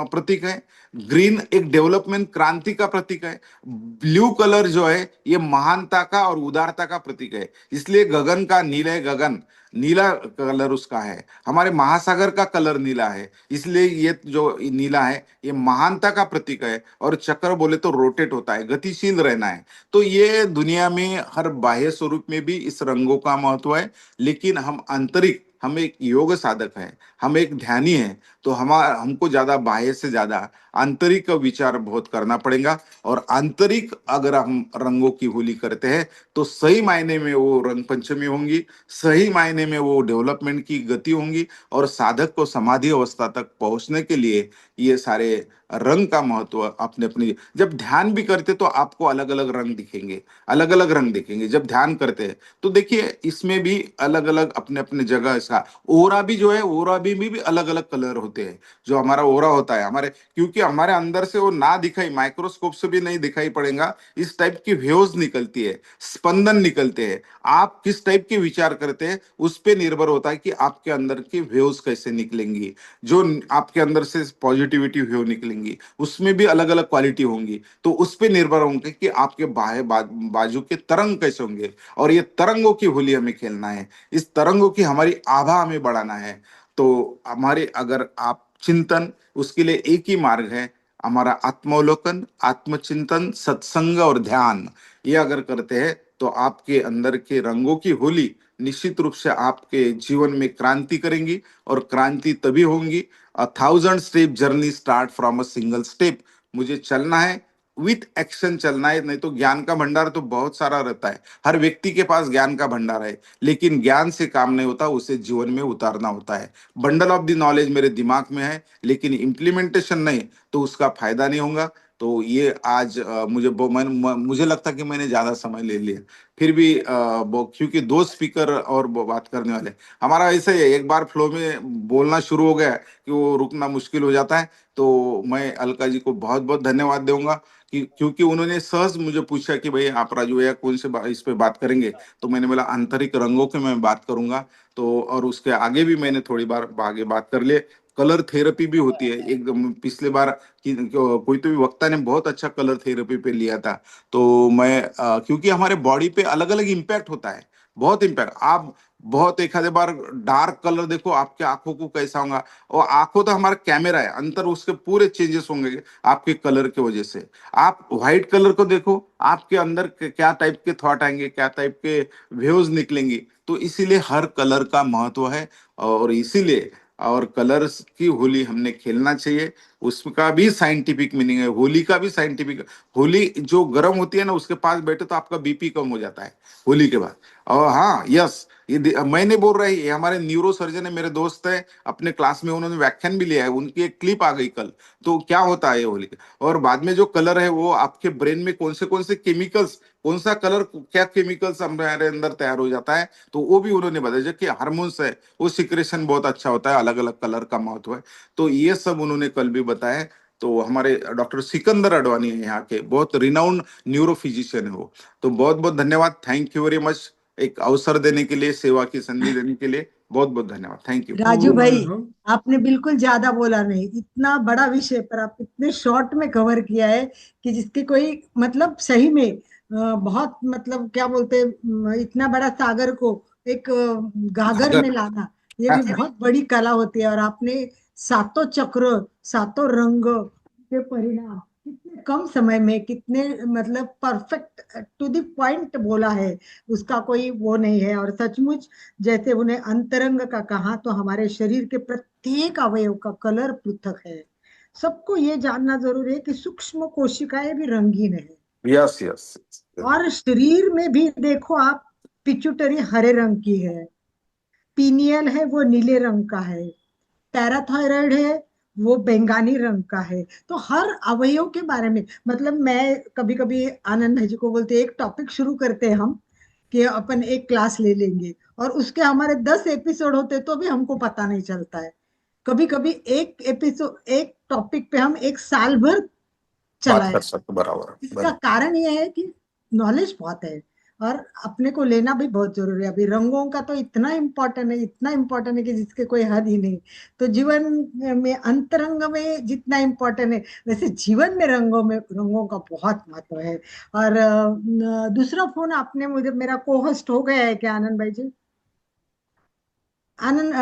प्रतीक है। ग्रीन एक डेवलपमेंट क्रांति का प्रतीक है। ब्लू कलर जो है ये महानता का और उदारता का प्रतीक है। इसलिए गगन का नीला है, गगन नीला कलर उसका है। हमारे महासागर का कलर नीला है, इसलिए ये जो नीला है ये महानता का प्रतीक है। और चक्र बोले तो रोटेट होता है, गतिशील रहना है। तो ये दुनिया में हर बाह्य स्वरूप में भी इस रंगों का महत्व है। लेकिन हम आंतरिक, हम एक योग साधक है, हम एक ध्यानी है, तो हमको ज्यादा बाह्य से ज्यादा आंतरिक विचार बहुत करना पड़ेगा। और आंतरिक अगर हम रंगों की होली करते हैं तो सही मायने में वो रंग पंचमी होंगी, सही मायने में वो डेवलपमेंट की गति होंगी। और साधक को समाधि अवस्था तक पहुंचने के लिए ये सारे रंग का महत्व अपने अपने, जब ध्यान भी करते तो आपको अलग अलग रंग दिखेंगे, अलग अलग रंग दिखेंगे जब ध्यान करते हैं। तो देखिए इसमें भी अलग अलग अपने अपने जगह इसका ओरा भी जो है, ओरा भी अलग अलग कलर होते हैं। जो हमारा ओरा होता है हमारे, क्योंकि हमारे अंदर से वो ना दिखाई, माइक्रोस्कोप से भी नहीं दिखाई पड़ेगा, इस टाइप की वेव्स निकलती है, स्पंदन निकलते हैं। आप किस टाइप के विचार करते हैं उस पे निर्भर होता है कि आपके अंदर की वेव्स कैसे निकलेंगी। जो आपके अंदर से पॉजिटिविटी वेव निकलेंगी उसमें भी अलग अलग क्वालिटी होंगी। तो उस पे निर्भर होंगे कि आपके बाजू के तरंग कैसे होंगे। और ये तरंगों की होली हमें खेलना है, इस तरंगों की हमारी आभा हमें बढ़ाना है। तो हमारे अगर आप चिंतन, उसके लिए एक ही मार्ग है, हमारा आत्मावलोकन, आत्मचिंतन, सत्संग और ध्यान। ये अगर करते हैं तो आपके अंदर के रंगों की होली निश्चित रूप से आपके जीवन में क्रांति करेंगी। और क्रांति तभी होंगी, 1000 step journey start from a single step. मुझे चलना है, विथ एक्शन चलना है। नहीं तो ज्ञान का भंडार तो बहुत सारा रहता है, हर व्यक्ति के पास ज्ञान का भंडार है, लेकिन ज्ञान से काम नहीं होता, उसे जीवन में उतारना होता है। बंडल ऑफ द नॉलेज मेरे दिमाग में है, लेकिन इम्प्लीमेंटेशन नहीं, तो उसका फायदा नहीं होगा। तो ये आज मुझे लगता कि मैंने ज्यादा समय ले लिया, फिर भी क्योंकि 2 स्पीकर और बात करने वाले, हमारा ऐसे ही है, एक बार फ्लो में बोलना शुरू हो गया कि वो रुकना मुश्किल हो जाता है। तो मैं अलका जी को बहुत बहुत धन्यवाद दूंगा कि क्योंकि उन्होंने सहज मुझे पूछा कि भाई आप राजू भैया कौन से इस पे बात करेंगे। तो मैंने बोला आंतरिक रंगों के मैं बात करूंगा। तो और उसके आगे भी मैंने थोड़ी बार आगे बात कर लिए। कलर थेरेपी भी होती है, एक पिछले बार कोई तो भी वक्ता ने बहुत अच्छा कलर थेरेपी पे लिया था। तो मैं क्योंकि हमारे बॉडी पे अलग अलग इम्पैक्ट होता है, बहुत इम्पैक्ट। आप बहुत एक आधे बार डार्क कलर देखो आपके आंखों को कैसा होगा। और आंखों तो हमारा कैमरा है, अंतर उसके पूरे चेंजेस होंगे आपके कलर की वजह से। आप व्हाइट कलर को देखो, आपके अंदर क्या टाइप के थॉट आएंगे, क्या टाइप के वेव्स निकलेंगी। तो इसीलिए हर कलर का महत्व है। और इसीलिए और कलर्स की होली हमने खेलना चाहिए। उसका भी साइंटिफिक मीनिंग है, होली का भी साइंटिफिक। होली जो गर्म होती है ना, उसके पास बैठे तो आपका बीपी कम हो जाता है होली के बाद। और हाँ यस, मैं नहीं बोल रहा है, ये हमारे न्यूरो सर्जन है, मेरे दोस्त है, अपने क्लास में उन्होंने व्याख्यान भी लिया है, उनकी एक क्लिप आ गई कल। तो क्या होता है होली और बाद में जो कलर है वो आपके ब्रेन में कौन से केमिकल्स, कौन सा कलर, क्या केमिकल्स हमारे अंदर तैयार हो जाता है, तो वो भी उन्होंने बताया। जो कि हार्मोन्स है वो सिक्रेशन बहुत अच्छा होता है, अलग अलग कलर का महत्व है। तो ये सब उन्होंने कल भी बताया। तो हमारे डॉक्टर सिकंदर अडवाणी है यहाँ के, बहुत रिनाउंड न्यूरो फिजिशियन है वो। तो बहुत बहुत धन्यवाद, थैंक यू वेरी मच। एक अवसर देने के लिए, सेवा की संधि देने के लिए बहुत बहुत धन्यवाद, थैंक यू। राजू भाई, आपने बिल्कुल ज्यादा बोला नहीं। इतना बड़ा विषय पर आप इतने शॉर्ट में कवर किया है कि जिसके कोई मतलब सही में बहुत मतलब क्या बोलते हैं, इतना बड़ा सागर को एक गागर में लाना, ये भी बहुत बड़ी कला होती है। और आपने सातों चक्र, सातों रंग के परिणाम कितने कम समय में, कितने मतलब परफेक्ट टू द पॉइंट बोला है, उसका कोई वो नहीं है। और सचमुच जैसे उन्हें अंतरंग का कहा, तो हमारे शरीर के प्रत्येक अवयव का कलर पृथक है। सबको ये जानना जरूरी है कि सूक्ष्म कोशिकाएं भी रंगीन है। Yes yes. और शरीर में भी देखो आप, पिट्यूटरी हरे रंग की है, पीनियल है वो नीले रंग का है, पैराथायराइड है वो बैंगनी रंग का है। तो हर अवयव के बारे में, मतलब मैं कभी कभी आनंद भाई जी को बोलते हैं, एक टॉपिक शुरू करते हैं हम कि अपन एक क्लास ले लेंगे, और उसके हमारे 10 एपिसोड होते तो भी हमको पता नहीं चलता है। कभी कभी एक एपिसोड, एक टॉपिक पे हम एक साल भर बात चलाए। कर सकते, बराबर इसका बराबर। कारण यह है कि नॉलेज बहुत है, और अपने को लेना भी बहुत जरूरी है। अभी रंगों का तो इतना इम्पोर्टेंट है, इतना इम्पोर्टेंट है कि जिसके कोई हद ही नहीं। तो जीवन में अंतरंग में जितना इम्पोर्टेंट है, वैसे जीवन में रंगों का बहुत महत्व है। और दूसरा फोन आपने मुझे, मेरा को होस्ट हो गया है क्या आनंद भाई जी? आनंद,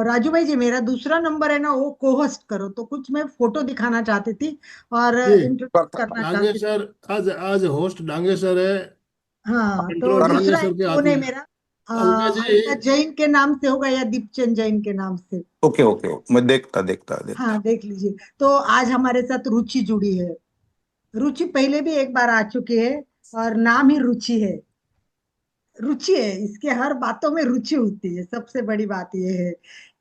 राजू भाई जी, मेरा दूसरा नंबर है ना, वो को होस्ट करो। तो कुछ मैं फोटो दिखाना चाहती थी और जी, इंट्रोड्यूस करना डांगे चाहती थी। सर, आज आज होस्ट डांगे सर है। हाँ, तो कंट्रोल डांगे दूसरा सर एक के फोन हाथ है में है। मेरा, अलका जी। अलका जैन के नाम से होगा या दीपचंद जैन के नाम से। ओके ओके, मैं देखता देखता हाँ, देखता। देख लीजिए। तो आज हमारे साथ रुचि जुड़ी है। रुचि पहले भी एक बार आ चुकी है, और नाम ही रुचि है। रुचि है, इसके हर बातों में रुचि होती है। सबसे बड़ी बात यह है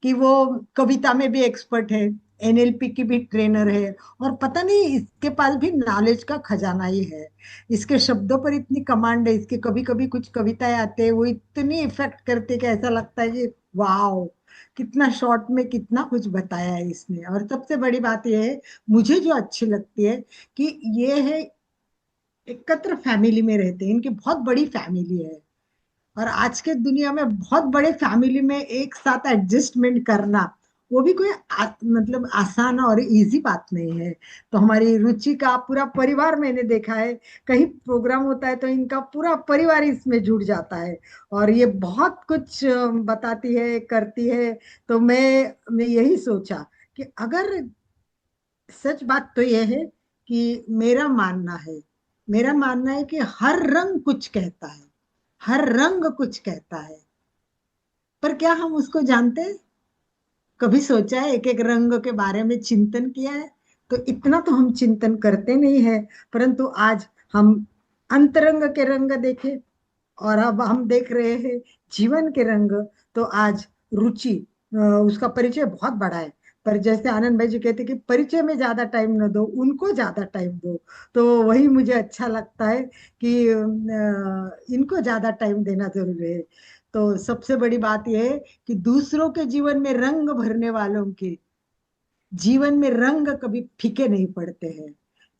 कि वो कविता में भी एक्सपर्ट है, एनएलपी की भी ट्रेनर है, और पता नहीं इसके पास भी नॉलेज का खजाना ही है। इसके शब्दों पर इतनी कमांड है। इसके कभी कभी कुछ कविताएं आते हैं, वो इतनी इफेक्ट करते कि ऐसा लगता है कि वाह, कितना शॉर्ट में कितना कुछ बताया है इसने। और सबसे बड़ी बात यह है, मुझे जो अच्छी लगती है, कि ये है एकत्र फैमिली में रहते हैं, इनकी बहुत बड़ी फैमिली है। और आज के दुनिया में बहुत बड़े फैमिली में एक साथ एडजस्टमेंट करना, वो भी कोई मतलब आसान और इजी बात नहीं है। तो हमारी रुचि का पूरा परिवार मैंने देखा है, कहीं प्रोग्राम होता है तो इनका पूरा परिवार इसमें जुड़ जाता है, और ये बहुत कुछ बताती है, करती है। तो मैं यही सोचा कि अगर, सच बात तो यह है कि मेरा मानना है कि हर रंग कुछ कहता है, हर रंग कुछ कहता है। पर क्या हम उसको जानते हैं? कभी सोचा है, एक एक रंग के बारे में चिंतन किया है? तो इतना तो हम चिंतन करते नहीं है। परंतु आज हम अंतरंग के रंग देखे, और अब हम देख रहे हैं जीवन के रंग। तो आज रुचि, उसका परिचय बहुत बड़ा है। पर जैसे आनंद भाई जी कहते कि परिचय में ज्यादा टाइम न दो, उनको ज्यादा टाइम दो। तो वही मुझे अच्छा लगता है कि इनको ज्यादा टाइम देना जरूरी है। तो सबसे बड़ी बात यह है कि दूसरों के जीवन में रंग भरने वालों के जीवन में रंग कभी फीके नहीं पड़ते हैं।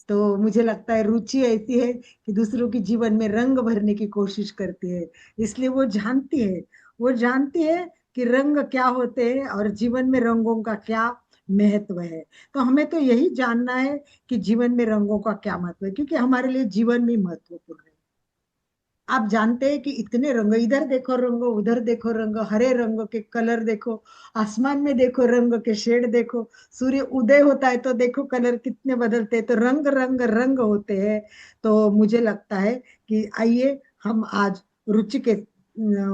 तो मुझे लगता है रुचि ऐसी है कि दूसरों के जीवन में रंग भरने की कोशिश करती है। इसलिए वो जानती है कि रंग क्या होते हैं, और जीवन में रंगों का क्या महत्व है। तो हमें तो यही जानना है कि जीवन में रंगों का क्या महत्व है, क्योंकि हमारे लिए जीवन भी महत्वपूर्ण है। आप जानते हैं कि इतने रंग, इधर देखो रंग, उधर देखो रंग, हरे रंग के कलर देखो, आसमान में देखो रंग के शेड देखो, सूर्य उदय होता है तो देखो कलर कितने बदलते हैं। तो रंग रंग रंग होते हैं। तो मुझे लगता है कि आइए हम आज रुचि के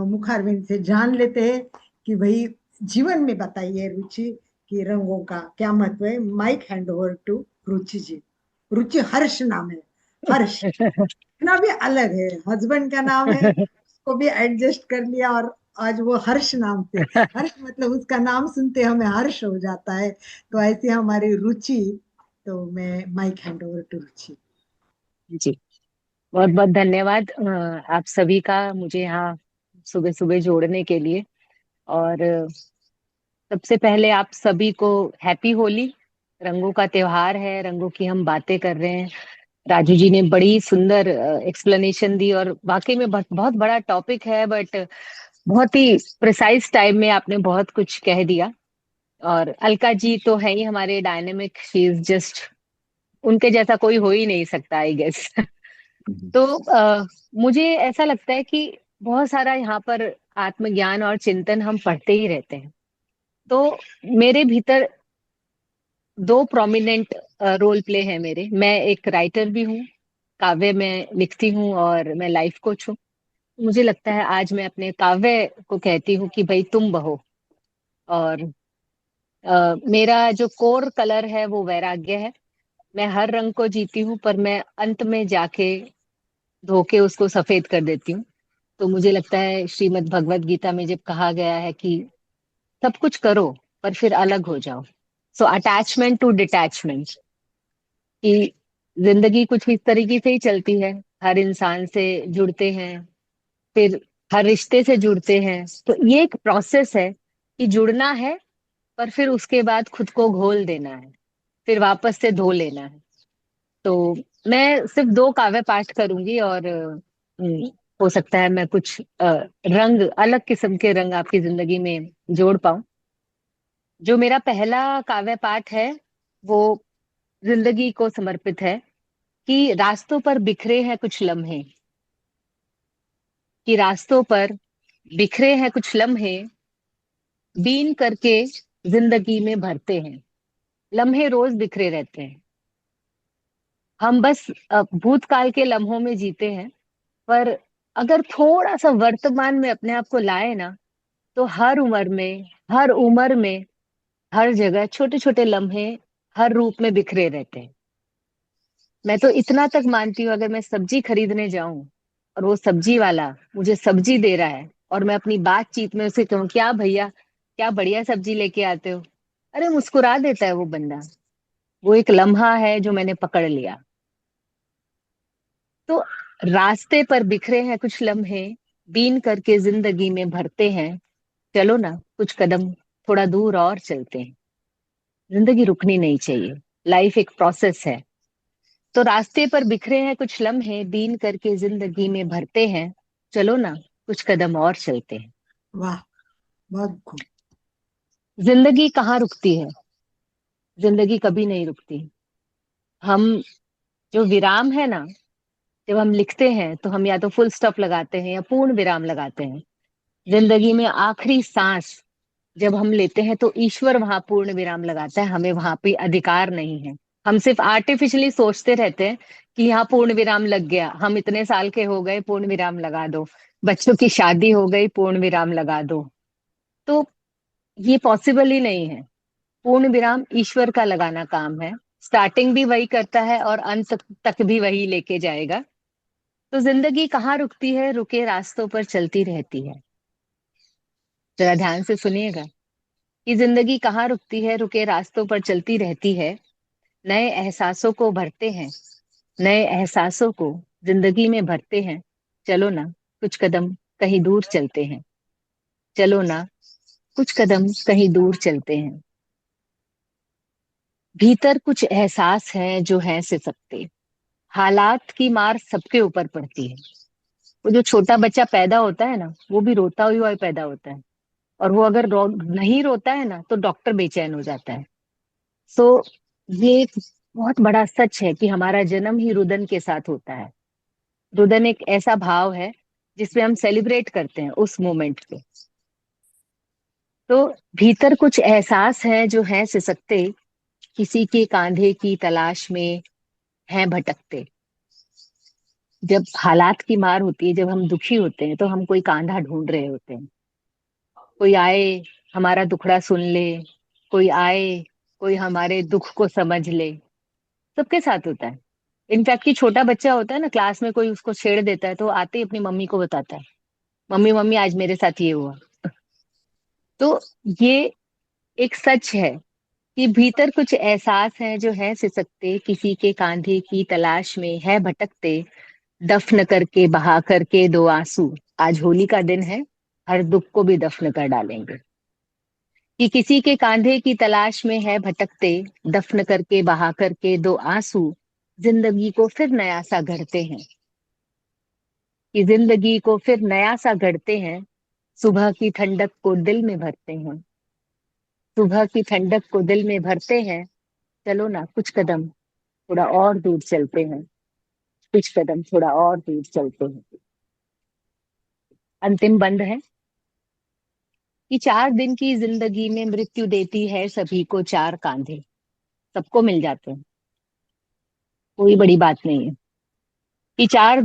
मुखारविंद से जान लेते हैं कि भाई, जीवन में बताइए रुचि कि रंगों का क्या महत्व है। माइक हैंड ओवर टू रुचि जी। रुचि हर्ष नाम है, हर्ष ना भी अलग है, हस्बैंड का नाम है, उसको भी एडजस्ट कर लिया, और आज वो हर्ष नाम से, हर्ष मतलब उसका नाम सुनते हमें हर्ष हो जाता है। तो ऐसी हमारी रुचि। तो मैं माइक हैंड ओवर टू रुचि। जी, बहुत बहुत धन्यवाद आप सभी का मुझे यहाँ सुबह सुबह जोड़ने के लिए। और सबसे पहले आप सभी को हैप्पी होली। रंगों का त्योहार है, रंगों की हम बातें कर रहे हैं। राजू जी ने बड़ी सुंदर एक्सप्लेनेशन दी, और वाकई में बहुत बहुत बड़ा टॉपिक है, बट बहुत ही प्रिसाइज टाइम में आपने बहुत कुछ कह दिया। और अलका जी तो है ही हमारे डायनेमिक, शी इज जस्ट, उनके जैसा कोई हो ही नहीं सकता आई गेस। तो मुझे ऐसा लगता है कि बहुत सारा यहाँ पर आत्मज्ञान और चिंतन हम पढ़ते ही रहते हैं। तो मेरे भीतर दो प्रोमिनेंट रोल प्ले है मेरे। मैं एक राइटर भी हूँ, काव्य में लिखती हूँ, और मैं लाइफ कोच हूँ। मुझे लगता है आज मैं अपने काव्य को कहती हूँ कि भाई तुम बहो। और मेरा जो कोर कलर है वो वैराग्य है। मैं हर रंग को जीती हूँ, पर मैं अंत में जाके धोके उसको सफेद कर देती हूँ। तो मुझे लगता है श्रीमद् भगवत गीता में जब कहा गया है कि सब कुछ करो पर फिर अलग हो जाओ, सो अटैचमेंट टू डिटैचमेंट, कि जिंदगी कुछ इस तरीके से ही चलती है। हर इंसान से जुड़ते हैं, फिर हर रिश्ते से जुड़ते हैं, तो ये एक प्रोसेस है कि जुड़ना है, पर फिर उसके बाद खुद को घोल देना है, फिर वापस से धो लेना है। तो मैं सिर्फ 2 काव्य पाठ करूंगी, और हो सकता है मैं कुछ रंग, अलग किस्म के रंग आपकी जिंदगी में जोड़ पाऊं। जो मेरा पहला काव्य पाठ है वो जिंदगी को समर्पित है, कि रास्तों पर बिखरे हैं कुछ लम्हे, कि रास्तों पर बिखरे हैं कुछ लम्हे, बीन करके जिंदगी में भरते हैं। लम्हे रोज बिखरे रहते हैं, हम बस भूतकाल के लम्हों में जीते हैं। पर अगर थोड़ा सा वर्तमान में अपने आप को लाए ना, तो हर उम्र में हर जगह छोटे छोटे लम्हे हर रूप में बिखरे रहते हैं। मैं तो इतना तक मानती हूँ, अगर मैं सब्जी खरीदने जाऊं और वो सब्जी वाला मुझे सब्जी दे रहा है, और मैं अपनी बातचीत में उसे कहूँ, क्या भैया, क्या बढ़िया सब्जी लेके आते हो, अरे मुस्कुरा देता है वो बंदा। वो एक लम्हा है जो मैंने पकड़ लिया। तो रास्ते पर बिखरे हैं कुछ लम्हे, बीन करके जिंदगी में भरते हैं, चलो ना कुछ कदम थोड़ा दूर और चलते हैं। जिंदगी रुकनी नहीं चाहिए, लाइफ एक प्रोसेस है। तो रास्ते पर बिखरे हैं कुछ लम्हे, बीन करके जिंदगी में भरते हैं, चलो ना कुछ कदम और चलते हैं। वाह, बहुत खूब। जिंदगी कहाँ रुकती है? जिंदगी कभी नहीं रुकती। हम जो विराम है ना, जब हम लिखते हैं तो हम या तो फुल स्टॉप लगाते हैं या पूर्ण विराम लगाते हैं। जिंदगी में आखिरी सांस जब हम लेते हैं तो ईश्वर वहां पूर्ण विराम लगाता है, हमें वहां पे अधिकार नहीं है। हम सिर्फ आर्टिफिशियली सोचते रहते हैं कि यहाँ पूर्ण विराम लग गया, हम इतने साल के हो गए, पूर्ण विराम लगा दो, बच्चों की शादी हो गई, पूर्ण विराम लगा दो। तो ये पॉसिबल ही नहीं है। पूर्ण विराम ईश्वर का लगाना काम है। स्टार्टिंग भी वही करता है और अंत तक भी वही लेके जाएगा। तो जिंदगी कहाँ रुकती है? रुके रास्तों पर चलती रहती है। जरा ध्यान से सुनिएगा कि जिंदगी कहाँ रुकती है, रुके रास्तों पर चलती रहती है। नए एहसासों को भरते हैं, नए एहसासों को जिंदगी में भरते हैं, चलो ना कुछ कदम कहीं दूर चलते हैं, चलो ना कुछ कदम कहीं दूर चलते हैं। भीतर कुछ एहसास हैं जो हैं सिसकते, हालात की मार सबके ऊपर पड़ती है। वो जो छोटा बच्चा पैदा होता है ना, वो भी रोता हुआ ही पैदा होता है, और वो अगर नहीं रोता है ना तो डॉक्टर बेचैन हो जाता है। सो ये एक बहुत बड़ा सच है कि हमारा जन्म ही रुदन के साथ होता है। रुदन एक ऐसा भाव है जिसमें हम सेलिब्रेट करते हैं उस मोमेंट पे। तो भीतर कुछ एहसास है जो हैं सिसकते, किसी के कांधे की तलाश में हैं भटकते। जब हालात की मार होती है, जब हम दुखी होते हैं, तो हम कोई कांधा ढूंढ रहे होते हैं। कोई आए हमारा दुखड़ा सुन ले, कोई आए कोई हमारे दुख को समझ ले। सबके साथ होता है। इनफैक्ट कि छोटा बच्चा होता है ना, क्लास में कोई उसको छेड़ देता है तो आते ही अपनी मम्मी को बताता है, मम्मी मम्मी आज मेरे साथ ये हुआ। तो ये एक सच है कि भीतर कुछ एहसास हैं जो हैं सिसकते, किसी के कांधे की तलाश में है भटकते, दफन करके बहा करके दो आंसू। आज होली का दिन है, हर दुख को भी दफन कर डालेंगे। कि किसी के कांधे की तलाश में है भटकते, दफन करके बहा करके दो आंसू, जिंदगी को फिर नया सा गढ़ते हैं। कि जिंदगी को फिर नया सा गढ़ते हैं, सुबह की ठंडक को दिल में भरते हैं, सुबह की ठंडक को दिल में भरते हैं, चलो ना कुछ कदम थोड़ा और दूर चलते हैं, कुछ कदम थोड़ा और दूर चलते हैं। अंतिम बंद है कि 4 दिन की जिंदगी में मृत्यु देती है सभी को चार कांधे। सबको मिल जाते हैं, कोई बड़ी बात नहीं है। कि 4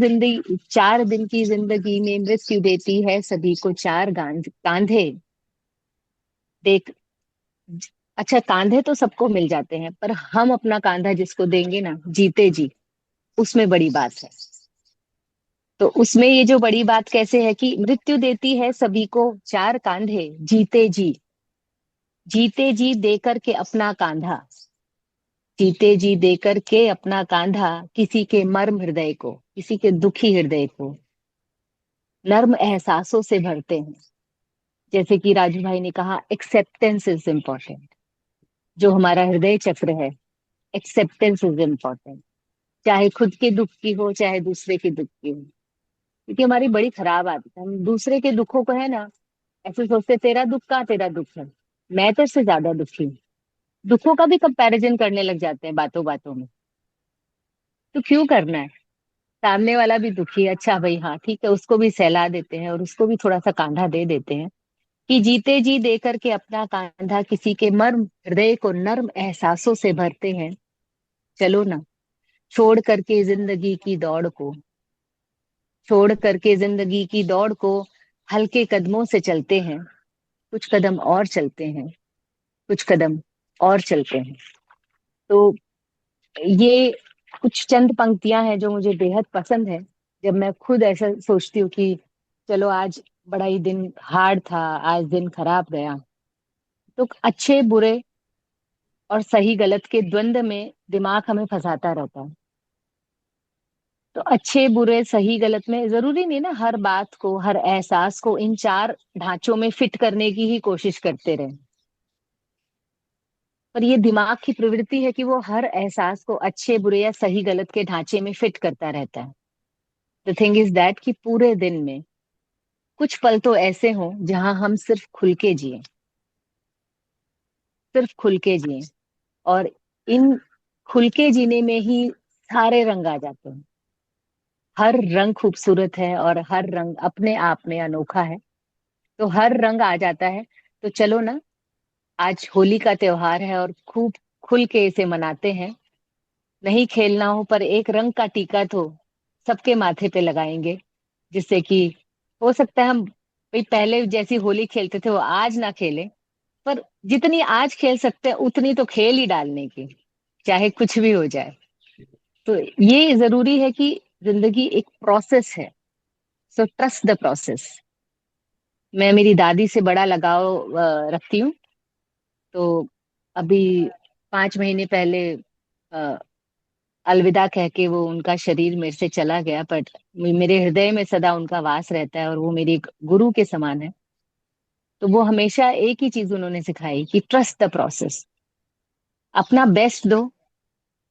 दिन की जिंदगी में मृत्यु देती है सभी को चार कांधे। देख, अच्छा, कांधे तो सबको मिल जाते हैं, पर हम अपना कांधा जिसको देंगे ना जीते जी, उसमें बड़ी बात है। तो उसमें ये जो बड़ी बात कैसे है कि मृत्यु देती है सभी को चार कांधे, जीते जी, जीते जी देकर के अपना कांधा, जीते जी देकर के अपना कांधा, किसी के मर्म हृदय को, किसी के दुखी हृदय को नर्म एहसासों से भरते हैं। जैसे कि राजू भाई ने कहा, एक्सेप्टेंस इज इम्पोर्टेंट। जो हमारा हृदय चक्र है, एक्सेप्टेंस इज इम्पोर्टेंट। चाहे खुद के दुख की हो, चाहे दूसरे के दुख की हो। क्योंकि हमारी बड़ी खराब आदत है, हम दूसरे के दुखों को है ना ऐसे सोचते, तेरा दुख का तेरा दुख है, मैं तो इससे ज्यादा दुखी हूँ। दुखों का भी कंपैरिजन करने लग जाते हैं बातों बातों में। तो क्यों करना है? सामने वाला भी दुखी है, अच्छा भाई हाँ ठीक है, उसको भी सहला देते हैं और उसको भी थोड़ा सा कांधा दे देते हैं कि जीते जी दे करके अपना कांधा, किसी के मर्म हृदय को नर्म एहसासों से भरते हैं। चलो ना, छोड़ करके जिंदगी की दौड़ को, छोड़ करके जिंदगी की दौड़ को हल्के कदमों से चलते हैं, कुछ कदम और चलते हैं, कुछ कदम और चलते हैं। तो ये कुछ चंद पंक्तियां हैं जो मुझे बेहद पसंद है। जब मैं खुद ऐसा सोचती हूँ कि चलो आज बड़ा ही दिन हार्ड था, आज दिन खराब गया, तो अच्छे बुरे और सही गलत के द्वंद में दिमाग हमें फंसाता रहता है। तो अच्छे बुरे सही गलत में जरूरी नहीं ना हर बात को, हर एहसास को इन चार ढांचों में फिट करने की ही कोशिश करते रहे। पर ये दिमाग की प्रवृत्ति है कि वो हर एहसास को अच्छे बुरे या सही गलत के ढांचे में फिट करता रहता है। द थिंग इज दैट कि पूरे दिन में कुछ पल तो ऐसे हों जहां हम सिर्फ खुल के जिए, सिर्फ खुल के जिए। और इन खुल के जीने में ही सारे रंग आ जाते हैं। हर रंग खूबसूरत है और हर रंग अपने आप में अनोखा है। तो हर रंग आ जाता है। तो चलो ना, आज होली का त्योहार है और खूब खुल के इसे मनाते हैं। नहीं खेलना हो पर एक रंग का टीका तो सबके माथे पे लगाएंगे, जिससे कि हो सकता है हम भाई पहले जैसी होली खेलते थे वो आज ना खेलें, पर जितनी आज खेल सकते हैं उतनी तो खेल ही डालने की, चाहे कुछ भी हो जाए। तो ये जरूरी है कि जिंदगी एक प्रोसेस है। So trust the process. मैं मेरी दादी से बड़ा लगाव रखती हूँ। तो अभी 5 महीने पहले अ, अलविदा कह के वो उनका शरीर मेरे से चला गया, बट मेरे हृदय में सदा उनका वास रहता है और वो मेरी एक गुरु के समान है। तो वो हमेशा एक ही चीज उन्होंने सिखाई कि ट्रस्ट द प्रोसेस। अपना बेस्ट दो,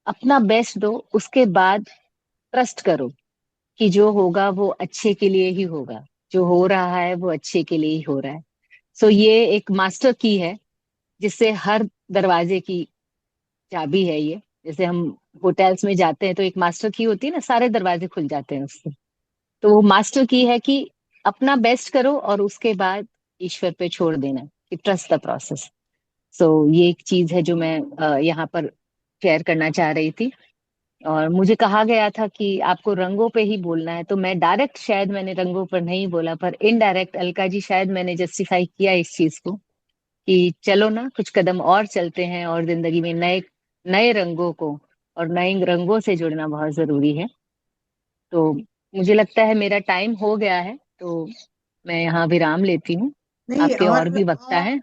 अपना बेस्ट दो, उसके बाद ट्रस्ट करो कि जो होगा वो अच्छे के लिए ही होगा, जो हो रहा है वो अच्छे के लिए ही हो रहा है। सो ये एक मास्टर की है जिससे हर दरवाजे की चाबी है ये। जैसे हम होटल्स में जाते हैं तो एक मास्टर की होती है ना, सारे दरवाजे खुल जाते हैं उससे। तो वो मास्टर की है कि अपना बेस्ट करो और उसके बाद ईश्वर पे छोड़ देना, कि ट्रस्ट द प्रोसेस। सो ये एक चीज है जो मैं यहाँ पर शेयर करना चाह रही थी। और मुझे कहा गया था कि आपको रंगों पे ही बोलना है, तो मैं डायरेक्ट शायद मैंने रंगों पर नहीं बोला, पर इनडायरेक्ट अलका जी शायद मैंने जस्टिफाई किया इस चीज को कि चलो ना कुछ कदम और चलते हैं और जिंदगी में नए नए रंगों को और नए रंगों से जुड़ना बहुत जरूरी है। तो मुझे लगता है मेरा टाइम हो गया है, तो मैं यहाँ विराम लेती हूँ। नहीं, आपके और भी वक्ता हैं।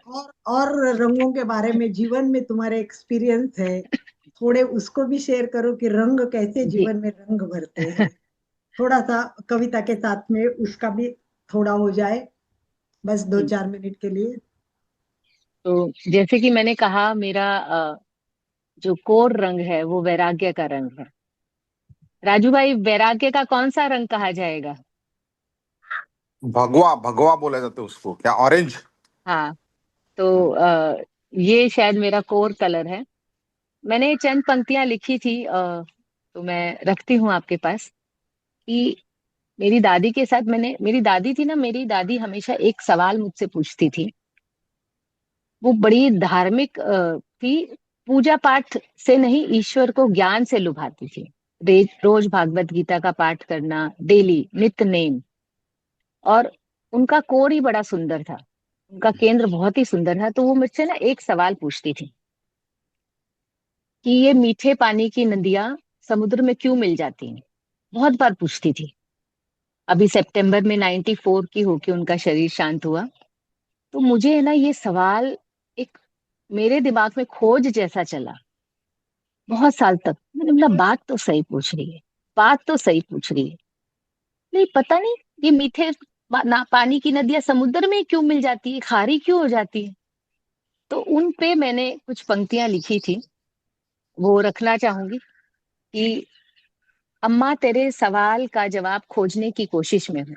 और रंगों के बारे में जीवन में तुम्हारे एक्सपीरियंस है, थोड़े उसको भी शेयर करो कि रंग कैसे जी। जीवन में रंग भरते हैं। थोड़ा सा कविता के साथ में उसका भी थोड़ा हो जाए, बस दो जी। चार मिनट के लिए। तो जैसे कि मैंने कहा, मेरा जो कोर रंग है वो वैराग्य का रंग है। राजू भाई, वैराग्य का कौन सा रंग कहा जाएगा? भगवा, भगवा बोला जाता है उसको, क्या ऑरेंज? हाँ, तो ये शायद मेरा कोर कलर है। मैंने चंद पंक्तियां लिखी थी, तो मैं रखती हूँ आपके पास कि मेरी दादी के साथ मैंने, मेरी दादी थी ना, मेरी दादी हमेशा एक सवाल मुझसे पूछती थी। वो बड़ी धार्मिक थी। पूजा पाठ से नहीं, ईश्वर को ज्ञान से लुभाती थी। रोज भागवत गीता का पाठ करना, डेली नित्य नेम। और उनका कोर ही बड़ा सुंदर था। उनका केंद्र बहुत ही सुंदर था। तो वो मुझसे ना एक सवाल पूछती थी कि ये मीठे पानी की नदियां समुद्र में क्यों मिल जाती हैं। बहुत बार पूछती थी। अभी सितंबर में 94 की होके उनका शरीर शांत हुआ। तो मुझे है ना ये सवाल एक मेरे दिमाग में खोज जैसा चला बहुत साल तक। मैंने बोला बात तो सही पूछ रही है, बात तो सही पूछ रही है। नहीं पता नहीं ये मीठे पानी की नदियां समुद्र में क्यों मिल जाती है, खारी क्यों हो जाती है। तो उन पे मैंने कुछ पंक्तियां लिखी थी, वो रखना चाहूंगी कि अम्मा तेरे सवाल का जवाब खोजने की कोशिश में हूँ।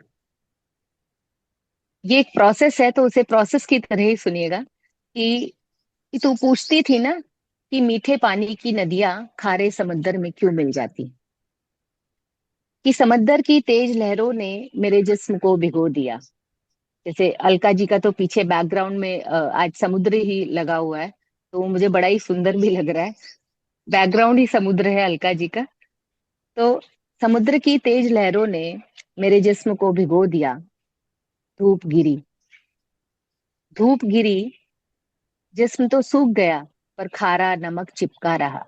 ये एक प्रोसेस है तो उसे प्रोसेस की तरह ही सुनिएगा कि तू पूछती थी ना कि मीठे पानी की नदियां खारे समंदर में क्यों मिल जाती हैं। कि समंदर की तेज लहरों ने मेरे जिस्म को भिगो दिया। जैसे अलका जी का तो पीछे बैकग्राउंड में आज समुद्र ही लगा हुआ है, तो वो मुझे बड़ा ही सुंदर भी लग रहा है। बैकग्राउंड ही समुद्र है अलका जी का। तो समुद्र की तेज लहरों ने मेरे जिस्म को भिगो दिया। धूप गिरी, धूप गिरी, जिस्म तो सूख गया पर खारा नमक चिपका रहा।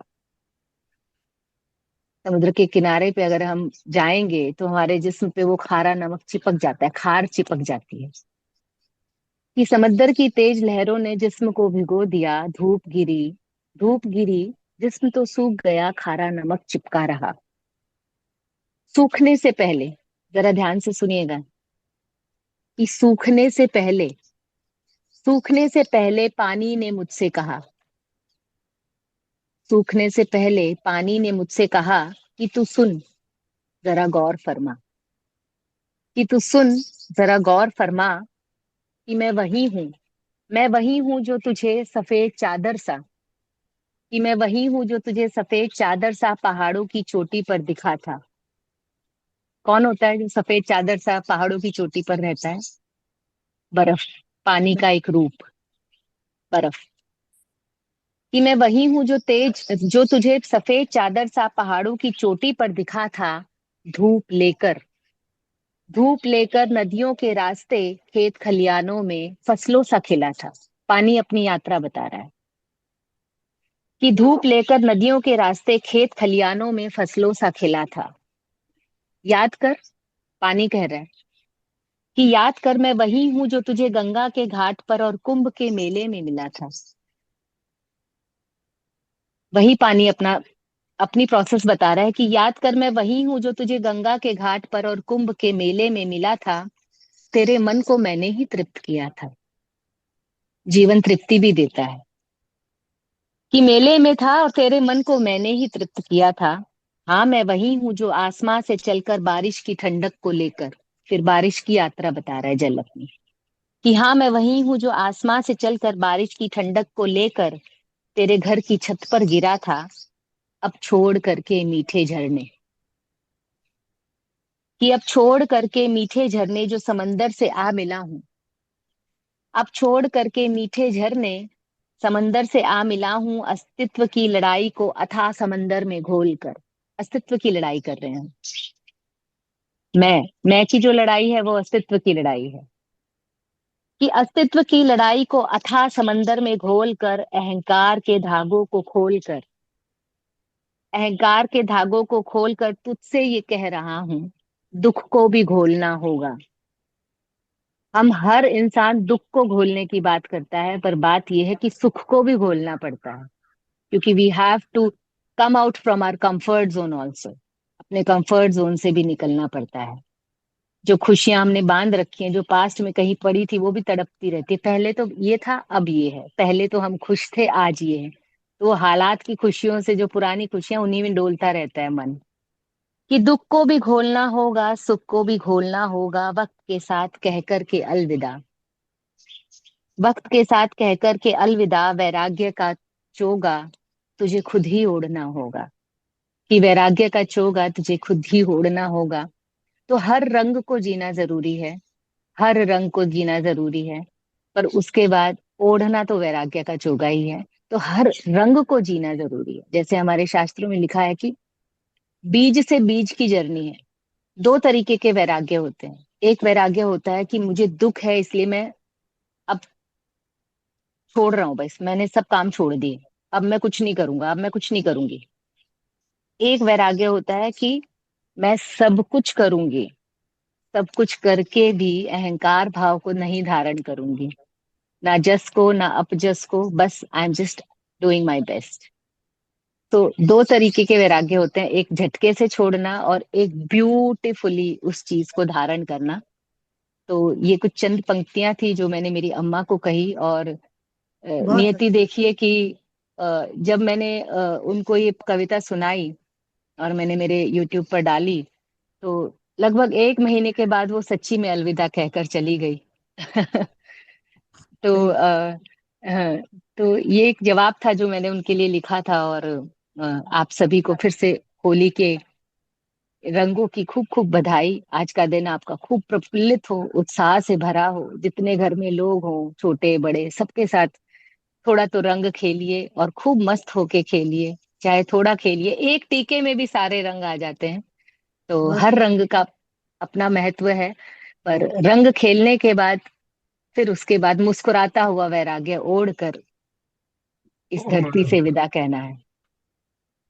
समुद्र के किनारे पे अगर हम जाएंगे तो हमारे जिस्म पे वो खारा नमक चिपक जाता है, खार चिपक जाती है। कि समंदर की तेज लहरों ने जिस्म को भिगो दिया। धूप गिरी, धूप गिरी, जिस्म तो सूख गया, खारा नमक चिपका रहा। सूखने से पहले, जरा ध्यान से सुनिएगा, कि सूखने से पहले पानी ने मुझसे कहा, सूखने से पहले पानी ने मुझसे कहा कि तू सुन, जरा गौर फरमा, कि तू सुन, जरा गौर फरमा, कि मैं वही हूं, मैं वही हूं जो तुझे सफेद चादर सा, कि मैं वही हूं जो तुझे सफेद चादर सा पहाड़ों की चोटी पर दिखा था। कौन होता है जो सफेद चादर सा पहाड़ों की चोटी पर रहता है? बर्फ, पानी का एक रूप, बर्फ। कि मैं वही हूं जो तुझे सफेद चादर सा पहाड़ों की चोटी पर दिखा था। धूप लेकर, धूप लेकर नदियों के रास्ते खेत खलियानों में फसलों सा खिला था। पानी अपनी यात्रा बता रहा है कि धूप लेकर नदियों के रास्ते खेत खलियानों में फसलों सा खिला था। याद कर, पानी कह रहा है कि याद कर, मैं वही हूं जो तुझे गंगा के घाट पर और कुंभ के मेले में मिला था। वही पानी अपनी प्रोसेस बता रहा है कि याद कर, मैं वही हूं जो तुझे गंगा के घाट पर और कुंभ के मेले में मिला था। तेरे मन को मैंने ही तृप्त किया था। जीवन तृप्ति भी देता है। कि मेले में था और तेरे मन को मैंने ही तृप्त किया था। हाँ मैं वही हूं जो आसमां से चलकर बारिश की ठंडक को लेकर, फिर बारिश की यात्रा बता रहा है जल अपनी, कि हाँ मैं वही हूं जो आसमां से चलकर बारिश की ठंडक को लेकर तेरे घर की छत पर गिरा था। अब छोड़ करके मीठे झरने, कि अब छोड़ करके मीठे झरने जो समंदर से आ मिला हूं। अब छोड़ करके मीठे झरने समंदर से आ मिला हूं, अस्तित्व की लड़ाई को अथाह समंदर में घोल कर। अस्तित्व की लड़ाई कर रहे हैं। मैं की जो लड़ाई है वो अस्तित्व की लड़ाई है। कि अस्तित्व की लड़ाई को अथाह समंदर में घोल कर, अहंकार के धागों को खोल कर, अहंकार के धागों को खोल कर तुझसे ये कह रहा हूं, दुख को भी घोलना होगा। हम हर इंसान दुख को घोलने की बात करता है, पर बात यह है कि सुख को भी घोलना पड़ता है। क्योंकि we have to come out from our comfort zone also. अपने कंफर्ट जोन से भी निकलना पड़ता है। जो खुशियां हमने बांध रखी हैं, जो पास्ट में कहीं पड़ी थी, वो भी तड़पती रहती है। पहले तो ये था, अब ये है। पहले तो हम खुश थे, आज ये है। तो वो हालात की खुशियों से जो पुरानी खुशियां, उन्हीं में डोलता रहता है मन। कि दुख को भी घोलना होगा, सुख को भी घोलना होगा, वक्त के साथ कह कर के अलविदा, वक्त के साथ कहकर के अलविदा, वैराग्य का चोगा तुझे खुद ही ओढ़ना होगा। कि वैराग्य का चोगा तुझे खुद ही ओढ़ना होगा। तो हर रंग को जीना जरूरी है, हर रंग को जीना जरूरी है, पर उसके बाद ओढ़ना तो वैराग्य का चोगा ही है। तो हर रंग को जीना जरूरी है। जैसे हमारे शास्त्रों में लिखा है कि बीज से बीज की जर्नी है। दो तरीके के वैराग्य होते हैं। एक वैराग्य होता है कि मुझे दुख है इसलिए मैं अब छोड़ रहा हूँ, बस मैंने सब काम छोड़ दिए, अब मैं कुछ नहीं करूंगा, अब मैं कुछ नहीं करूंगी। एक वैराग्य होता है कि मैं सब कुछ करूंगी, सब कुछ करके भी अहंकार भाव को नहीं धारण करूंगी, ना जस को ना अपजस को, बस I am just doing my best. तो दो तरीके के वैराग्य होते हैं, एक झटके से छोड़ना और एक ब्यूटीफुली उस चीज को धारण करना। तो ये कुछ चंद पंक्तियां थी जो मैंने मेरी अम्मा को कही। और बहुत नियति अच्छा। देखिए कि जब मैंने उनको ये कविता सुनाई और मैंने मेरे यूट्यूब पर डाली, तो लगभग 1 महीने के बाद वो सच्ची में अलविदा कहकर चली गई। तो सही। हाँ, तो ये एक जवाब था जो मैंने उनके लिए लिखा था। और आप सभी को फिर से होली के रंगों की खूब खूब बधाई। आज का दिन आपका खूब प्रफुल्लित हो, उत्साह से भरा हो, जितने घर में लोग हों, छोटे बड़े सबके साथ थोड़ा तो रंग खेलिए और खूब मस्त होके खेलिए। चाहे थोड़ा खेलिए, एक टीके में भी सारे रंग आ जाते हैं। तो बहुत हर रंग का अपना महत्व है, पर रंग खेलने के बाद फिर उसके बाद मुस्कुराता हुआ वैराग्य ओढ़ कर इस धरती से विदा कहना है।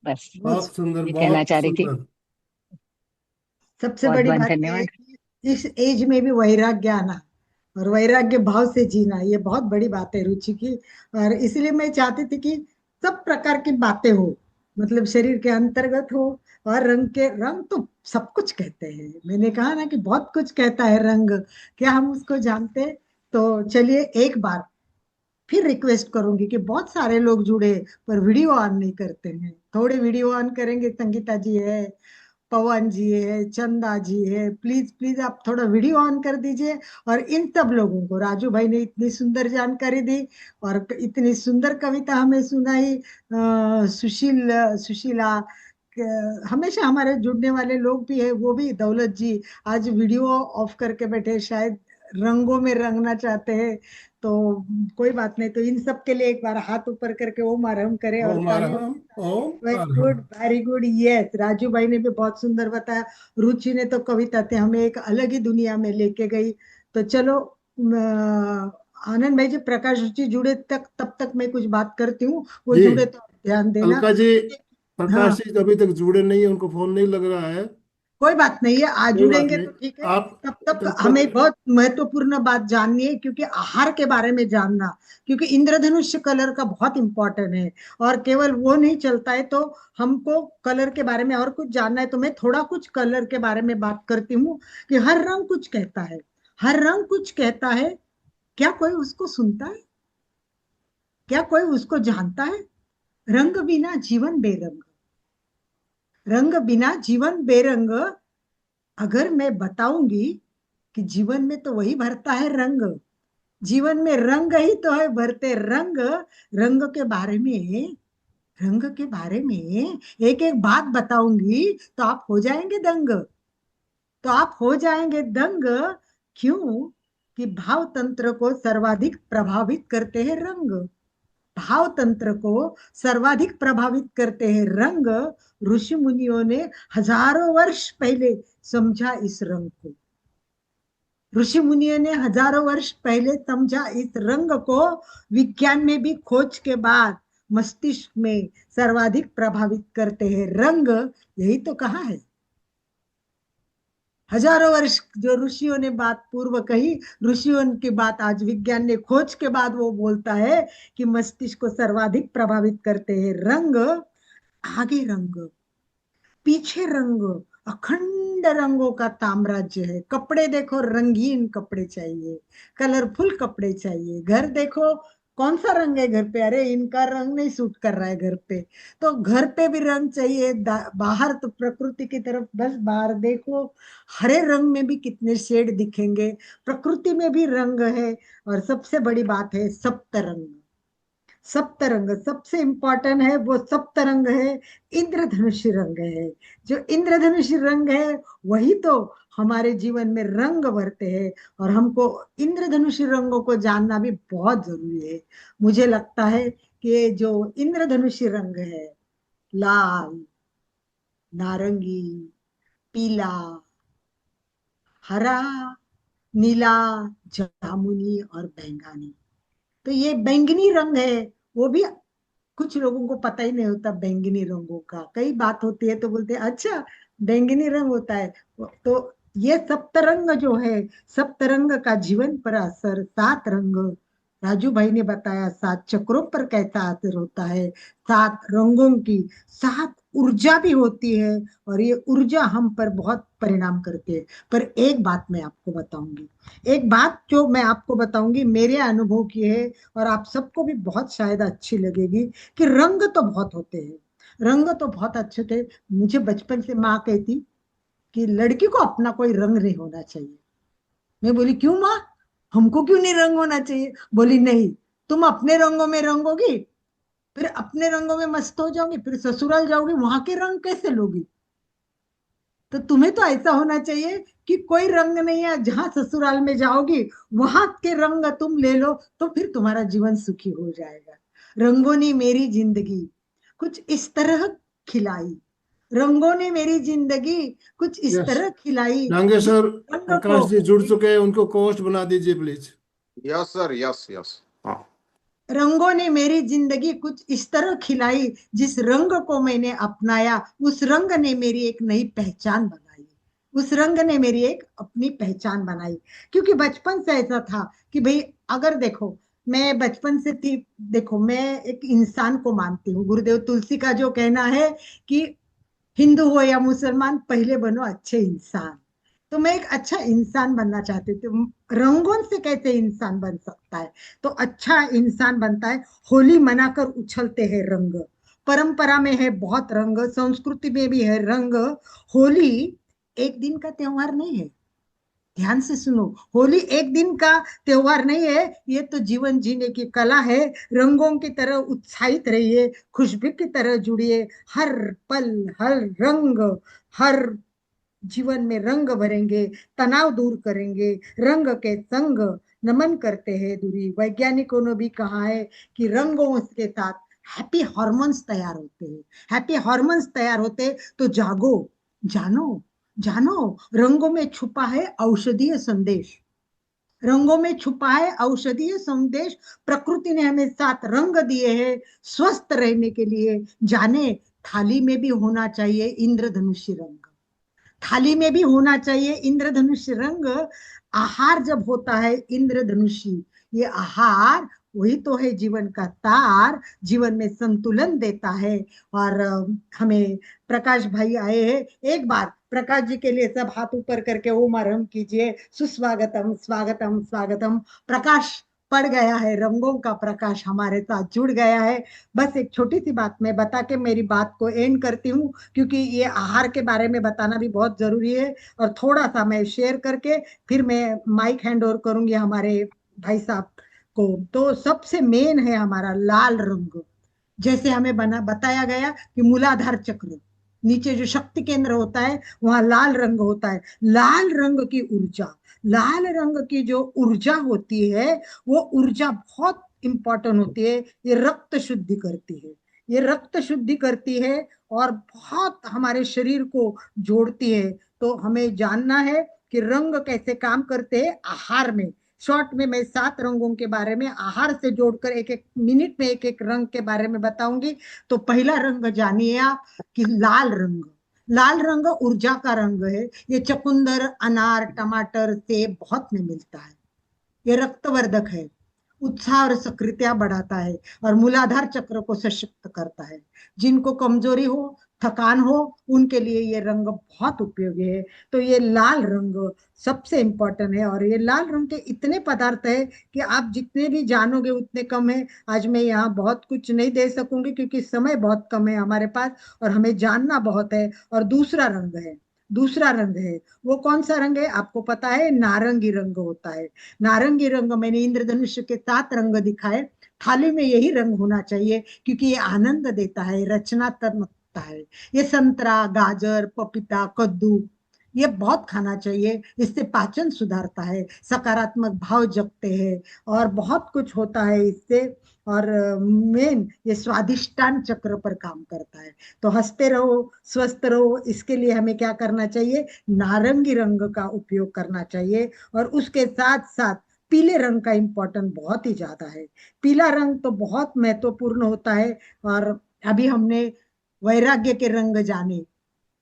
बस बहुत सुंदर, ये कहना बहुत चाह रही थी। सुंदर। सबसे बहुत बड़ी बहुत बात यह है धन्यवाद। कि इस एज में भी वैराग्य आना और वैराग्य भाव से जीना, ये बहुत बड़ी बात है रुचि की। और इसलिए मैं चाहती थी कि सब प्रकार की बातें हो, मतलब शरीर के अंतर्गत हो। और रंग के, रंग तो सब कुछ कहते हैं, मैंने कहा ना कि बहुत कुछ कहता है रंग, क्या हम उसको जानते? तो चलिए एक बार फिर रिक्वेस्ट करूंगी कि बहुत सारे लोग जुड़े पर वीडियो ऑन नहीं करते हैं, थोड़े वीडियो ऑन करेंगे। संगीता जी है, पवन जी है, चंदा जी है, प्लीज प्लीज आप थोड़ा वीडियो ऑन कर दीजिए। और इन सब लोगों को, राजू भाई ने इतनी सुंदर जानकारी दी और इतनी सुंदर कविता हमें सुनाई। सुशीला हमेशा हमारे जुड़ने वाले लोग भी है, वो भी दौलत जी आज वीडियो ऑफ करके बैठे, शायद रंगों में रंगना चाहते हैं। तो कोई बात नहीं, तो इन सब के लिए एक बार हाथ ऊपर करके ओम आरंभ करें और ओम तालियों अरहम, के साथ। ओम वेरी गुड, अरहम। वेरी गुड, यस, राजू भाई ने भी बहुत सुंदर बताया। रुचि ने तो कविता थे हमें एक अलग ही दुनिया में लेके गई। तो चलो आनंद भाई जी, प्रकाश जी जुड़े तक, तब तक मैं कुछ बात करती हूँ, वो जी, जुड़े तो आप ध्यान देना। अलका जी, हाँ, प्रकाश जी अभी तक जुड़े नहीं है, उनको फोन नहीं लग रहा है। कोई बात नहीं है, आज कोई बात जुड़ेंगे नहीं, तो ठीक है। आप तब तक तब हमें तक। बहुत महत्वपूर्ण बात जाननी है, क्योंकि आहार के बारे में जानना, क्योंकि इंद्रधनुष कलर का बहुत इंपॉर्टेंट है। और केवल वो नहीं चलता है, तो हमको कलर के बारे में और कुछ जानना है। तो मैं थोड़ा कुछ कलर के बारे में बात करती हूँ कि हर रंग कुछ कहता है, हर रंग कुछ कहता है। क्या कोई उसको सुनता है? क्या कोई उसको जानता है? रंग बिना जीवन बेरंग, रंग बिना जीवन बेरंग। अगर मैं बताऊंगी कि जीवन में तो वही भरता है रंग, जीवन में रंग ही तो है भरते रंग। रंग के बारे में, रंग के बारे में एक एक बात बताऊंगी तो आप हो जाएंगे दंग, तो आप हो जाएंगे दंग। क्यों? कि भाव तंत्र को सर्वाधिक प्रभावित करते हैं रंग, भाव तंत्र को सर्वाधिक प्रभावित करते हैं रंग। ऋषि मुनियों ने हजारों वर्ष पहले समझा इस रंग को, ऋषि मुनियों ने हजारों वर्ष पहले समझा इस रंग को। विज्ञान में भी खोज के बाद मस्तिष्क में सर्वाधिक प्रभावित करते हैं रंग, यही तो कहा है। हजारों वर्ष जो ऋषियों ने बात पूर्व कही, ऋषियों की बात आज विज्ञान ने खोज के बाद वो बोलता है कि मस्तिष्क को सर्वाधिक प्रभावित करते हैं रंग। आगे रंग, पीछे रंग, अखंड रंगों का साम्राज्य है। कपड़े देखो, रंगीन कपड़े चाहिए, कलरफुल कपड़े चाहिए। घर देखो, कौन सा रंग है घर पे? अरे इनका रंग नहीं सूट कर रहा है घर पे, तो घर पे भी रंग चाहिए। बाहर तो प्रकृति की तरफ, बस बाहर देखो, हरे रंग में भी कितने शेड दिखेंगे, प्रकृति में भी रंग है। और सबसे बड़ी बात है सप्तरंग, सप्तरंग सबसे इंपॉर्टेंट है, वो सप्तरंग है, इंद्रधनुष रंग है। जो इंद्रधनुष रंग है वही तो हमारे जीवन में रंग भरते हैं। और हमको इंद्रधनुष रंगों को जानना भी बहुत जरूरी है। मुझे लगता है कि ये जो इंद्रधनुष रंग है, लाल, नारंगी, पीला, हरा, नीला, जामुनी और बैंगनी, तो ये बैंगनी रंग है, वो भी कुछ लोगों को पता ही नहीं होता बैंगनी रंगों का। कई बात होती है तो बोलते हैं अच्छा बैंगनी रंग होता है। तो ये सप्तरंग जो है, सप्तरंग का जीवन पर असर, 7 रंग राजू भाई ने बताया, 7 चक्रों पर कैसा असर होता है, 7 रंगों की 7 ऊर्जा भी होती है, और ये ऊर्जा हम पर बहुत परिणाम करती है। पर एक बात मैं आपको बताऊंगी, एक बात जो मैं आपको बताऊंगी मेरे अनुभव की है, और आप सबको भी बहुत शायद अच्छी लगेगी, कि रंग तो बहुत होते हैं, रंग तो बहुत अच्छे थे। मुझे बचपन से माँ कहती कि लड़की को अपना कोई रंग नहीं होना चाहिए। मैं बोली क्यों माँ, हमको क्यों नहीं रंग होना चाहिए? बोली नहीं, तुम अपने रंगों में रंगोगी, फिर अपने रंगों में मस्त हो जाओगी, फिर ससुराल जाओगी वहां के रंग कैसे लोगी? तो तुम्हें तो ऐसा होना चाहिए कि कोई रंग नहीं है, जहां ससुराल में जाओगी वहां के रंग तुम ले लो, तो फिर तुम्हारा जीवन सुखी हो जाएगा। रंगों ने मेरी जिंदगी कुछ इस तरह खिलाई, रंगों ने मेरी जिंदगी कुछ इस यस, तरह खिलाई, डांगे जिस सर, रंग को प्रकाश जी जुड़ चुके हैं, उनको कोस्ट बना दीजिए please. Yes sir, yes yes. हाँ। रंगों ने मेरी जिंदगी कुछ इस तरह खिलाई, जिस रंग को मैंने अपनाया उस रंग ने मेरी एक नई पहचान बनाई, उस रंग ने मेरी एक अपनी पहचान बनाई। क्योंकि बचपन से ऐसा था कि भाई अगर देखो, मैं बचपन से थी, देखो मैं एक इंसान को मानती हूँ, गुरुदेव तुलसी का जो कहना है कि हिंदू हो या मुसलमान, पहले बनो अच्छे इंसान। तो मैं एक अच्छा इंसान बनना चाहती थी। रंगों से कैसे इंसान बन सकता है? तो अच्छा इंसान बनता है, होली मनाकर उछलते हैं रंग, परंपरा में है बहुत रंग, संस्कृति में भी है रंग। होली एक दिन का त्योहार नहीं है, ध्यान से सुनो, होली एक दिन का त्योहार नहीं है, ये तो जीवन जीने की कला है। रंगों की तरह उत्साहित रहिए, खुशबू की तरह जुड़िए, हर पल हर रंग, हर जीवन में रंग भरेंगे, तनाव दूर करेंगे, रंग के संग नमन करते हैं दूरी। वैज्ञानिकों ने भी कहा है कि रंगों के साथ हैप्पी हार्मोन्स तैयार होते हैं, हैप्पी हार्मोन्स तैयार होते हैं। तो जागो, जानो, जानो, रंगों में छुपा है औषधीय संदेश, रंगों में छुपा है औषधीय संदेश। प्रकृति ने हमें 7 रंग दिए हैं स्वस्थ रहने के लिए। जाने, थाली में भी होना चाहिए इंद्रधनुषी रंग, थाली में भी होना चाहिए इंद्रधनुष रंग। आहार जब होता है इंद्रधनुषी, ये आहार वही तो है जीवन का तार, जीवन में संतुलन देता है। और हमें प्रकाश भाई आए हैं, एक बार प्रकाश जी के लिए सब हाथ ऊपर करके ओम आरंभ कीजिए, सुस्वागतम, स्वागतम, स्वागतम। प्रकाश पड़ गया है, रंगों का प्रकाश हमारे साथ जुड़ गया है। बस एक छोटी सी बात मैं बता के मेरी बात को एंड करती हूँ, क्योंकि ये आहार के बारे में बताना भी बहुत जरूरी है। और थोड़ा सा मैं शेयर करके फिर मैं माइक हैंड ओवर करूंगी हमारे भाई साहब को। तो सबसे मेन है हमारा लाल रंग। जैसे हमें बना बताया गया कि मूलाधार चक्र, नीचे जो शक्ति केंद्र होता है वहां लाल रंग होता है। लाल रंग की ऊर्जा, लाल रंग की जो ऊर्जा होती है, वो ऊर्जा बहुत इंपॉर्टेंट होती है। ये रक्त शुद्धि करती है, ये रक्त शुद्धि करती है, और बहुत हमारे शरीर को जोड़ती है। तो हमें जानना है कि रंग कैसे काम करते हैं आहार में। शॉर्ट में मैं 7 रंगों के बारे में आहार से जोड़कर एक एक मिनट में एक एक रंग के बारे में बताऊंगी। तो पहला रंग जानिए आप कि लाल रंग, लाल रंग ऊर्जा का रंग है। ये चुकंदर, अनार, टमाटर, सेब बहुत में मिलता है। ये रक्तवर्धक है, उत्साह और सक्रियता बढ़ाता है, और मूलाधार चक्र को सशक्त करता है। जिनको कमजोरी हो, थकान हो, उनके लिए ये रंग बहुत उपयोगी है। तो ये लाल रंग सबसे इंपॉर्टेंट है। और ये लाल रंग के इतने पदार्थ है कि आप जितने भी जानोगे उतने कम है। आज मैं यहाँ बहुत कुछ नहीं दे सकूंगी क्योंकि समय बहुत कम है हमारे पास, और हमें जानना बहुत है। और दूसरा रंग है, दूसरा रंग है, वो कौन सा रंग है आपको पता है? नारंगी रंग होता है। नारंगी रंग, मैंने इंद्रधनुष के 7 रंग दिखाए, थाली में यही रंग होना चाहिए, क्योंकि ये आनंद देता है, रचनात्मकता है। ये संतरा, गाजर, पपीता, कद्दू, ये बहुत खाना चाहिए। इससे पाचन सुधारता है, सकारात्मक भाव जगते हैं, और बहुत कुछ होता है इससे। और मेन ये स्वादिष्टान चक्र पर काम करता है। तो हंसते रहो, स्वस्थ रहो, इसके लिए हमें क्या करना चाहिए? नारंगी रंग का उपयोग करना चाहिए। और उसके साथ साथ पीले रंग का इम्पोर्टेंस बहुत ही ज्यादा है। पीला रंग तो बहुत महत्वपूर्ण होता है। और अभी हमने वैराग्य के रंग जाने,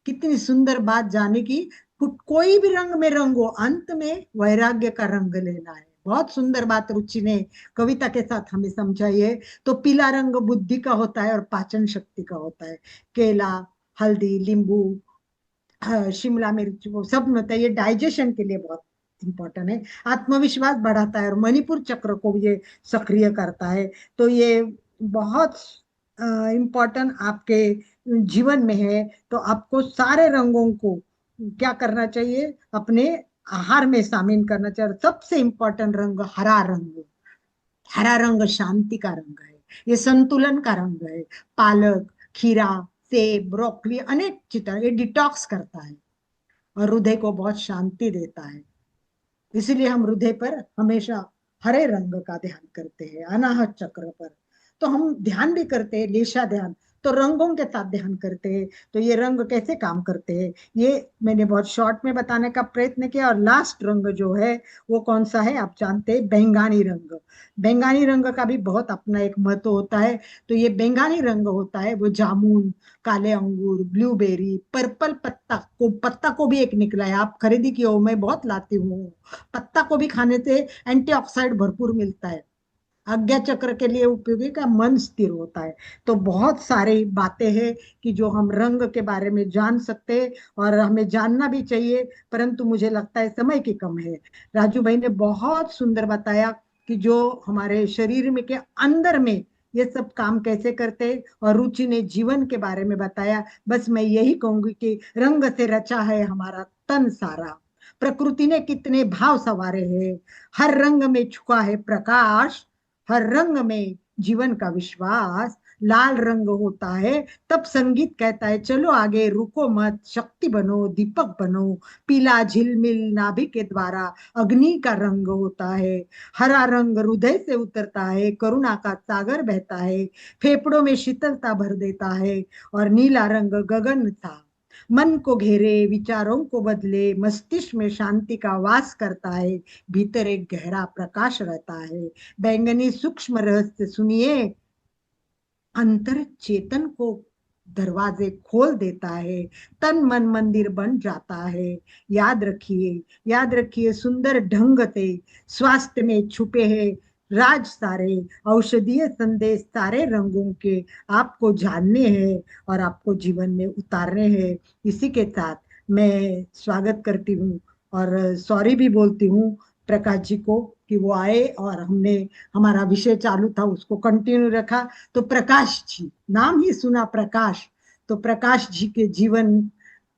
कितनी सुंदर बात जाने की, कोई भी रंग में रंगो, अंत में वैराग्य का रंग लेना है। बहुत सुंदर बात रुचि ने कविता के साथ हमें समझाई है। तो पीला रंग बुद्धि का होता है और पाचन शक्ति का होता है। केला, हल्दी, नींबू, शिमला मिर्च, वो सब में होता है। ये डाइजेशन के लिए बहुत इंपॉर्टेंट है। आत्मविश्वास बढ़ाता है और मणिपुर चक्र को भी ये सक्रिय करता है। तो ये बहुत इम्पोर्टेंट आपके जीवन में है। तो आपको सारे रंगों को क्या करना चाहिए, अपने आहार में शामिल करना चाहिए। और सबसे इम्पोर्टेंट रंग हरा रंग। हरा रंग शांति का रंग है, ये संतुलन का रंग है। पालक, खीरा, सेब, ब्रोकली, अनेक चीजें, ये डिटॉक्स करता है और हृदय को बहुत शांति देता है। इसीलिए हम हृदय पर हमेशा हरे रंग का ध्यान करते हैं। अनाहत चक्र पर तो हम ध्यान भी करते हैं, लेशा ध्यान, तो रंगों के साथ ध्यान करते हैं। तो ये रंग कैसे काम करते हैं, ये मैंने बहुत शॉर्ट में बताने का प्रयत्न किया। और लास्ट रंग जो है वो कौन सा है, आप जानते हैं, बैंगनी रंग। बैंगनी रंग का भी बहुत अपना एक महत्व होता है। तो ये बैंगनी रंग होता है वो जामुन, काले अंगूर, ब्लूबेरी, पर्पल पत्ता को भी एक निकला है, आप खरीदी की हो, मैं बहुत लाती हूँ। पत्ता को भी खाने से एंटीऑक्सीडेंट भरपूर मिलता है, आज्ञा चक्र के लिए उपयोगी, का मन स्थिर होता है। तो बहुत सारी बातें हैं कि जो हम रंग के बारे में जान सकते हैं और हमें जानना भी चाहिए, परंतु मुझे लगता है समय की कम है। राजू भाई ने बहुत सुंदर बताया कि जो हमारे शरीर में के अंदर में ये सब काम कैसे करते हैं, और रुचि ने जीवन के बारे में बताया। बस मैं यही कहूंगी कि रंग से रचा है हमारा तन सारा, प्रकृति ने कितने भाव संवारे हैं। हर रंग में छुपा है प्रकाश, हर रंग में जीवन का विश्वास। लाल रंग होता है तब संगीत कहता है चलो आगे, रुको मत, शक्ति बनो, दीपक बनो। पीला झिलमिल नाभि के द्वारा अग्नि का रंग होता है। हरा रंग हृदय से उतरता है, करुणा का सागर बहता है, फेफड़ों में शीतलता भर देता है। और नीला रंग गगन था, मन को घेरे, विचारों को बदले, मस्तिष्क में शांति का वास करता है, भीतर एक गहरा प्रकाश रहता है। बैंगनी सूक्ष्म रहस्य सुनिए, अंतर चेतन को दरवाजे खोल देता है, तन मन मंदिर बन जाता है। याद रखिए, याद रखिए, सुंदर ढंग से स्वास्थ्य में छुपे हैं राज सारे, औषधीय संदेश सारे रंगों के आपको जानने हैं और आपको जीवन में उतारने हैं। इसी के साथ मैं स्वागत करती हूँ और सॉरी भी बोलती हूँ प्रकाश जी को कि वो आए और हमने हमारा विषय चालू था उसको कंटिन्यू रखा। तो प्रकाश जी, नाम ही सुना प्रकाश, तो प्रकाश जी के जीवन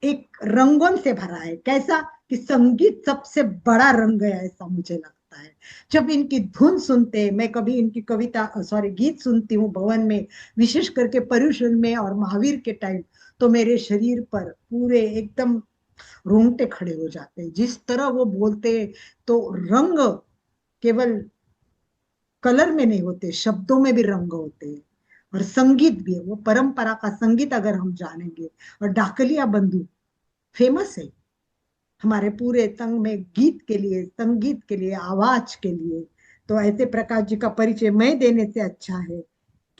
एक रंगों से भरा है। कैसा कि संगीत सबसे बड़ा रंग है, ऐसा मुझे लगता है। जब इनकी धुन सुनते हैं, मैं कभी इनकी कविता सॉरी गीत सुनती हूँ भवन में, विशेष करके पर्यूषण में और महावीर के टाइम, तो मेरे शरीर पर पूरे एकदम रोंगटे खड़े हो जाते हैं। जिस तरह वो बोलते हैं, तो रंग केवल कलर में नहीं होते, शब्दों में भी रंग होते हैं। और संगीत भी है, वो परंपरा का संगीत अगर हम जानेंगे। और डाकलिया बंधु फेमस है हमारे पूरे तंग में गीत के लिए, संगीत के लिए, आवाज के लिए। तो ऐसे प्रकाश जी का परिचय मैं देने से अच्छा है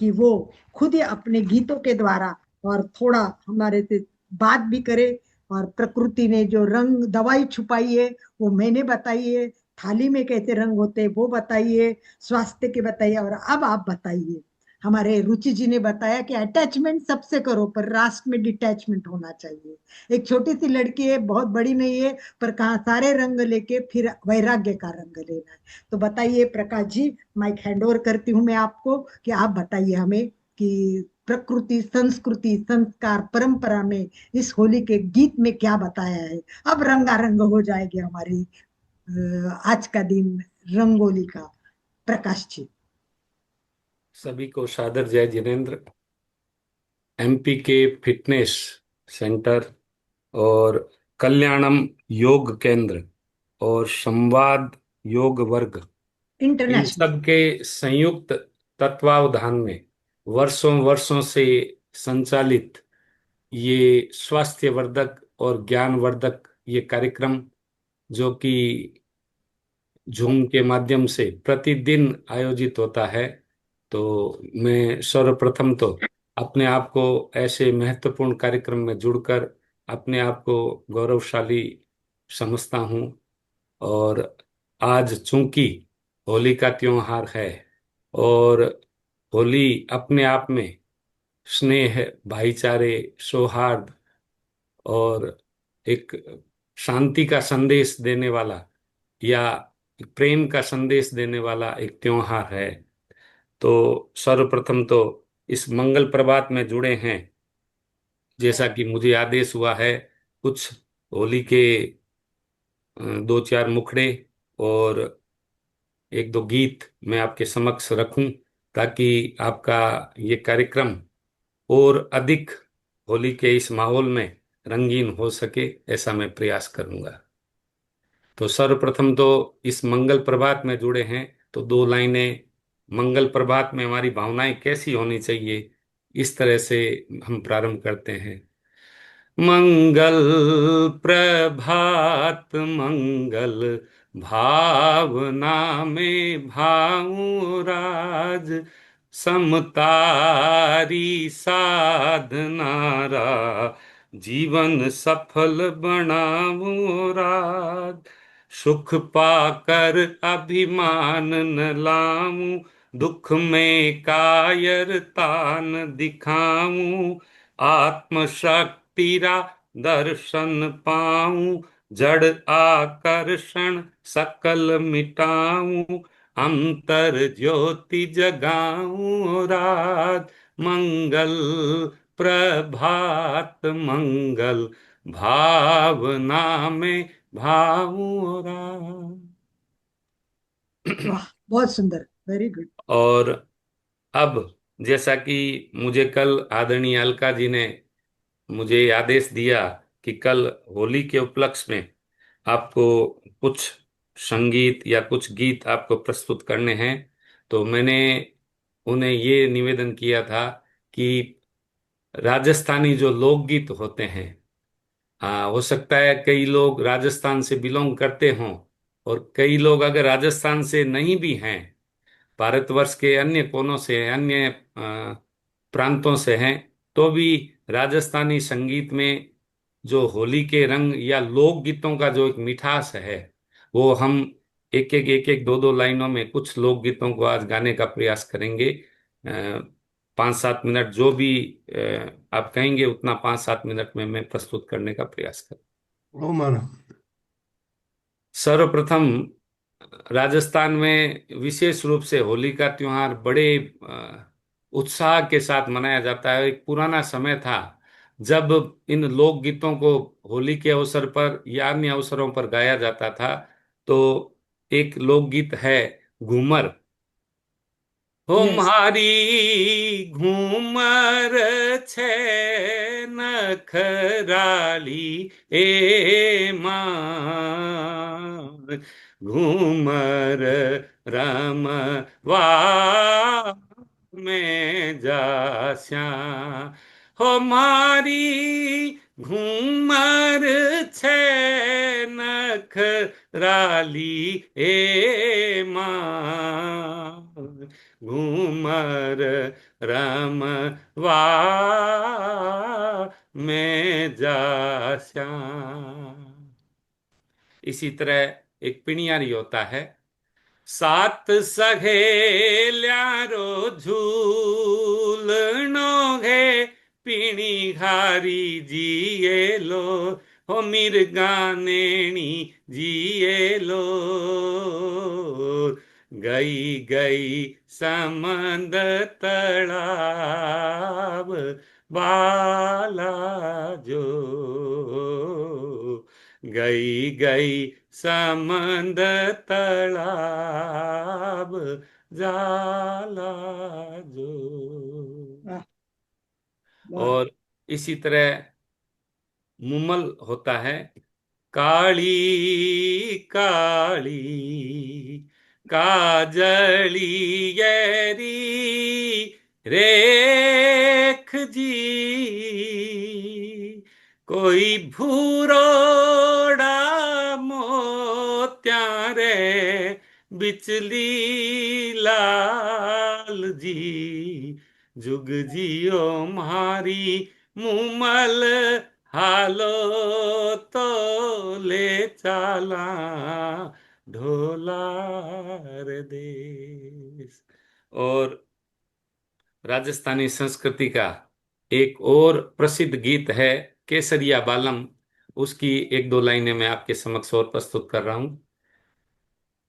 कि वो खुद ही अपने गीतों के द्वारा और थोड़ा हमारे से बात भी करे। और प्रकृति ने जो रंग दवाई छुपाई है वो मैंने बताई है, थाली में कैसे रंग होते हैं वो बताइए, स्वास्थ्य के बताइए। और अब आप बताइए, हमारे रुचि जी ने बताया कि अटैचमेंट सबसे करो पर राष्ट्र में डिटैचमेंट होना चाहिए। एक छोटी सी लड़की है, बहुत बड़ी नहीं है, पर कहा सारे रंग लेके फिर वैराग्य का रंग लेना है। तो बताइए Prakash ji, mic hand over करती हूँ मैं आपको कि आप बताइए हमें कि प्रकृति, संस्कृति, संस्कार, परंपरा में इस होली के गीत में क्या बताया है। अब रंगारंग हो जाएगी हमारी आज का दिन रंगोली का। प्रकाश जी। सभी को सादर जय जिनेन्द्र। एमपी के फिटनेस सेंटर और कल्याणम योग केंद्र और संवाद योग वर्ग, इन इंटरनेशनल। सब के संयुक्त तत्वावधान में वर्षों वर्षों से संचालित ये स्वास्थ्यवर्धक और ज्ञानवर्धक ये कार्यक्रम, जो कि जूम के माध्यम से प्रतिदिन आयोजित होता है। तो मैं सर्वप्रथम तो अपने आप को ऐसे महत्वपूर्ण कार्यक्रम में जुड़कर अपने आप को गौरवशाली समझता हूँ। और आज चूंकि होली का त्योहार है, और होली अपने आप में स्नेह, भाईचारे, सौहार्द और एक शांति का संदेश देने वाला, या प्रेम का संदेश देने वाला एक त्योहार है। तो सर्वप्रथम तो इस मंगल प्रभात में जुड़े हैं, जैसा कि मुझे आदेश हुआ है, कुछ होली के दो चार मुखड़े और एक दो गीत मैं आपके समक्ष रखूं, ताकि आपका ये कार्यक्रम और अधिक होली के इस माहौल में रंगीन हो सके, ऐसा मैं प्रयास करूंगा। तो सर्वप्रथम तो इस मंगल प्रभात में जुड़े हैं, तो दो लाइनें मंगल प्रभात में हमारी भावनाएं कैसी होनी चाहिए, इस तरह से हम प्रारंभ करते हैं। मंगल प्रभात मंगल भावना में भाऊं राज, समतारी साधना रा जीवन सफल बनाऊं राज, सुख पाकर अभिमान न लाऊं, दुख में कायरता न दिखाऊं, आत्मशक्ति रा दर्शन पाऊं, जड़ आकर्षण सकल मिटाऊं, अंतर ज्योति जगाऊं रात, मंगल प्रभात मंगल भावना में भाऊं रात। वाह, बहुत सुंदर, वेरी गुड। और अब जैसा कि मुझे कल आदरणीय अलका जी ने मुझे आदेश दिया कि कल होली के उपलक्ष्य में आपको कुछ संगीत या कुछ गीत आपको प्रस्तुत करने हैं, तो मैंने उन्हें ये निवेदन किया था कि राजस्थानी जो लोकगीत होते हैं, हो सकता है कई लोग राजस्थान से बिलोंग करते हों, और कई लोग अगर राजस्थान से नहीं भी हैं, भारतवर्ष के अन्य कोनों से, अन्य प्रांतों से हैं, तो भी राजस्थानी संगीत में जो होली के रंग या लोक गीतों का जो एक मिठास है, वो हम एक एक दो दो लाइनों में कुछ लोक गीतों को आज गाने का प्रयास करेंगे। 5-7 मिनट जो भी आप कहेंगे, उतना 5-7 मिनट में मैं प्रस्तुत करने का प्रयास करूँ। ओ मानो। सर्वप्रथम राजस्थान में विशेष रूप से होली का त्योहार बड़े उत्साह के साथ मनाया जाता है। एक पुराना समय था जब इन लोकगीतों को होली के अवसर पर या अन्य अवसरों पर गाया जाता था। तो एक लोकगीत है घूमर। हो यस। मारी घूमर छे नखराली ए मां, घूमर रमवा में जास्या, हो मारी घूमर छे नखराली ए मां, घूमर रमवा में जास्या। इसी तरह एक पिणियारी होता है। सात सहेल्या रो झूलनो है, पीणी घारी जिए लो, हो मिर्गानेणी जिए लो, गई गई समंद तड़ाव बाला जो, गई गई समंद तड़ाव जाला जो। वाह, वाह। और इसी तरह मुमल होता है। काली काली काजली गैरी रेख जी, कोई भूरोड़ा मोत्या रे बिचली लाल जी, जुग जियो मारी मुमल, हालो तो ले चाला ढोलार देश। और राजस्थानी संस्कृति का एक और प्रसिद्ध गीत है केसरिया बालम, उसकी एक दो लाइनें मैं आपके समक्ष और प्रस्तुत कर रहा हूं।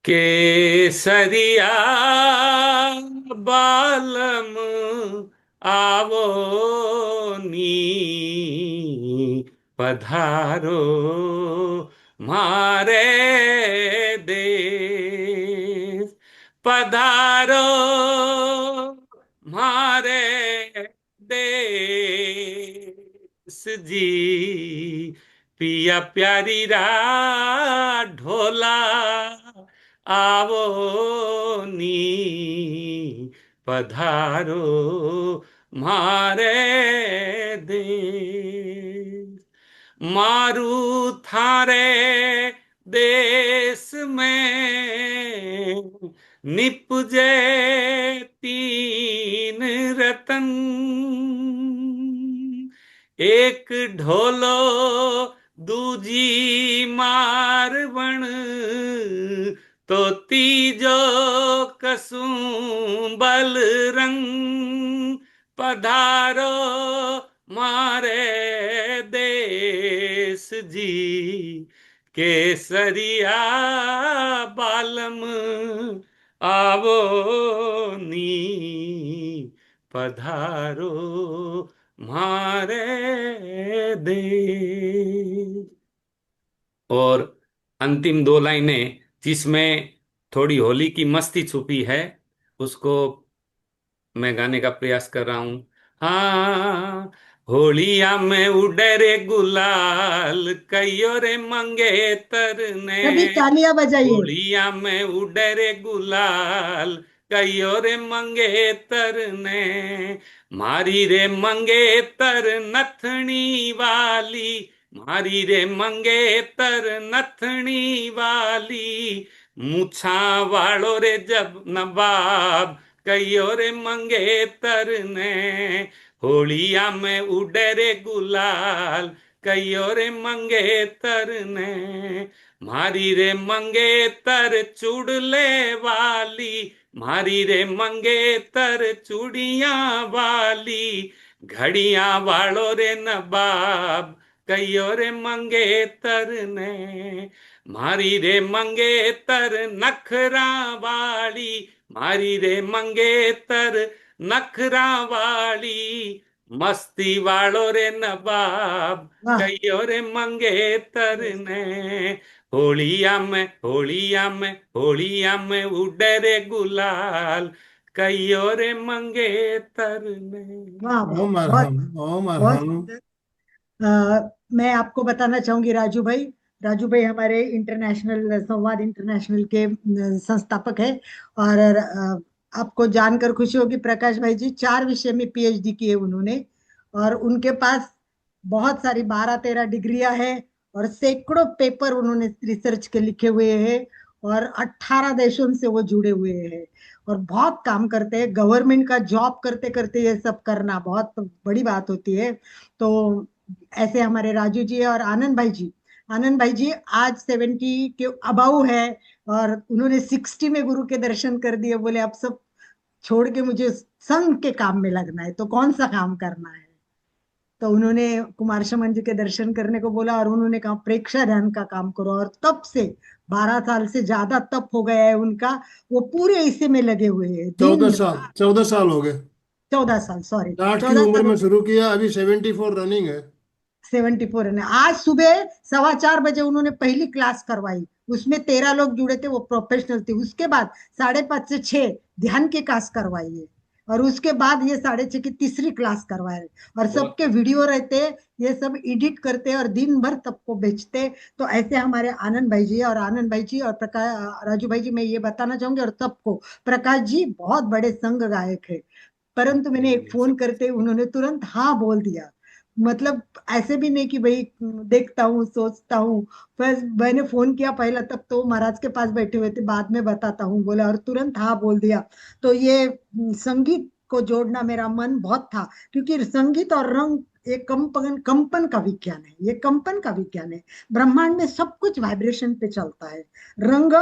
केसरिया बालम आवो नी, पधारो मारे देश, पधारो मारे देश जी, पिया प्यारी रा ढोला आवो नी, पधारो मारे देश। मारू थारे देश में निपजे तीन रतन, एक ढोलो दूजी मारवण, तो तीजो कसुंबल रंग, पधारो मारे देश जी, केसरिया बालम आवो नी, पधारो मारे देश। और अंतिम दो लाइनें जिसमें थोड़ी होली की मस्ती छुपी है, उसको मैं गाने का प्रयास कर रहा हूं। हाँ, होलिया में उड़े रे गुलाल, कईयो रे मंगेतर ने, सभी तालियां बजाइए। होलिया में उड़े रे गुलाल, कईयो रे मंगेतर ने, मारी रे मंगेतर नथनी वाली, मारी रे मंगेतर नथनी वाली, मूछा वालो रे जब नवाब, कईयो रे मंगेतर ने, होलिया में उड़े रे गुलाल, कईयो रे मंगेतर ने, मारी रे मंगेतर चुड़ले वाली, मारी रे मंगेतर चूड़िया वाली, घड़िया वालो रे नवाब, कईयो रे मंगेतर ने, मारी रे मंगेतर नखरा वाली, मारी रे मंगेतर नखरा वाली, मस्ती वालो रे नवाब, वाह कईयो रे मंगेतर ने, होलिया में होलिया में होलिया में उड़े रे गुलाल, कईयो रे मंगेतर ने। वाह वाह, ओम बहुत अरहम, ओम बहुत अरहम। सुंदर। मैं आपको बताना चाहूंगी राजू भाई हमारे इंटरनेशनल संवाद इंटरनेशनल के संस्थापक है। और आपको जानकर खुशी होगी, प्रकाश भाई जी 4 विषय में पीएचडी किए उन्होंने, और उनके पास बहुत सारी 12-13 डिग्रियां हैं, और सैकड़ों पेपर उन्होंने रिसर्च के लिखे हुए हैं, और 18 देशों से वो जुड़े हुए हैं, और बहुत काम करते हैं। गवर्नमेंट का जॉब करते करते ये सब करना बहुत बड़ी बात होती है। तो ऐसे हमारे राजू जी और आनंद भाई जी आज 70 के अबाउ है, और उन्होंने 60 में गुरु के दर्शन कर दिए। बोले अब सब छोड़ के मुझे संघ के काम में लगना है, तो कौन सा काम करना है। तो उन्होंने कुमार शमन जी के दर्शन करने को बोला, और उन्होंने कहा प्रेक्षा ध्यान का काम करो, और तब से 12 साल से ज्यादा तप हो गया है उनका। वो पूरे इसी में लगे हुए हैं, 14 साल, 14 साल हो गए। 14 साल, सॉरी 60 की 14 उम्र साल। में शुरू किया, अभी 74 रनिंग है। 74 है। आज सुबह 4:15 बजे उन्होंने पहली क्लास करवाई, उसमें 13 लोग जुड़े थे, वो प्रोफेशनल थे। उसके बाद 5:30 से 6 ध्यान की क्लास करवाई है, और उसके बाद ये 6:30 की तीसरी क्लास करवाए, और बहुत सबके वीडियो रहते, ये सब एडिट करते और दिन भर सबको बेचते। तो ऐसे हमारे आनंद भाई जी, और आनंद भाई जी और प्रकाश राजू भाई जी, मैं ये बताना चाहूंगी, और सबको, प्रकाश जी बहुत बड़े संघ गायक है, परंतु मैंने एक फोन करते उन्होंने तुरंत हाँ बोल दिया। मतलब ऐसे भी नहीं कि भाई देखता हूँ सोचता हूँ। बस मैंने फोन किया पहला, तब तो महाराज के पास बैठे हुए थे, बाद में बताता हूँ बोला और तुरंत हाँ बोल दिया। तो ये संगीत को जोड़ना मेरा मन बहुत था, क्योंकि संगीत और रंग एक कंपन कंपन का विज्ञान है, ये कंपन का विज्ञान है। ब्रह्मांड में सब कुछ वाइब्रेशन पे चलता है। रंग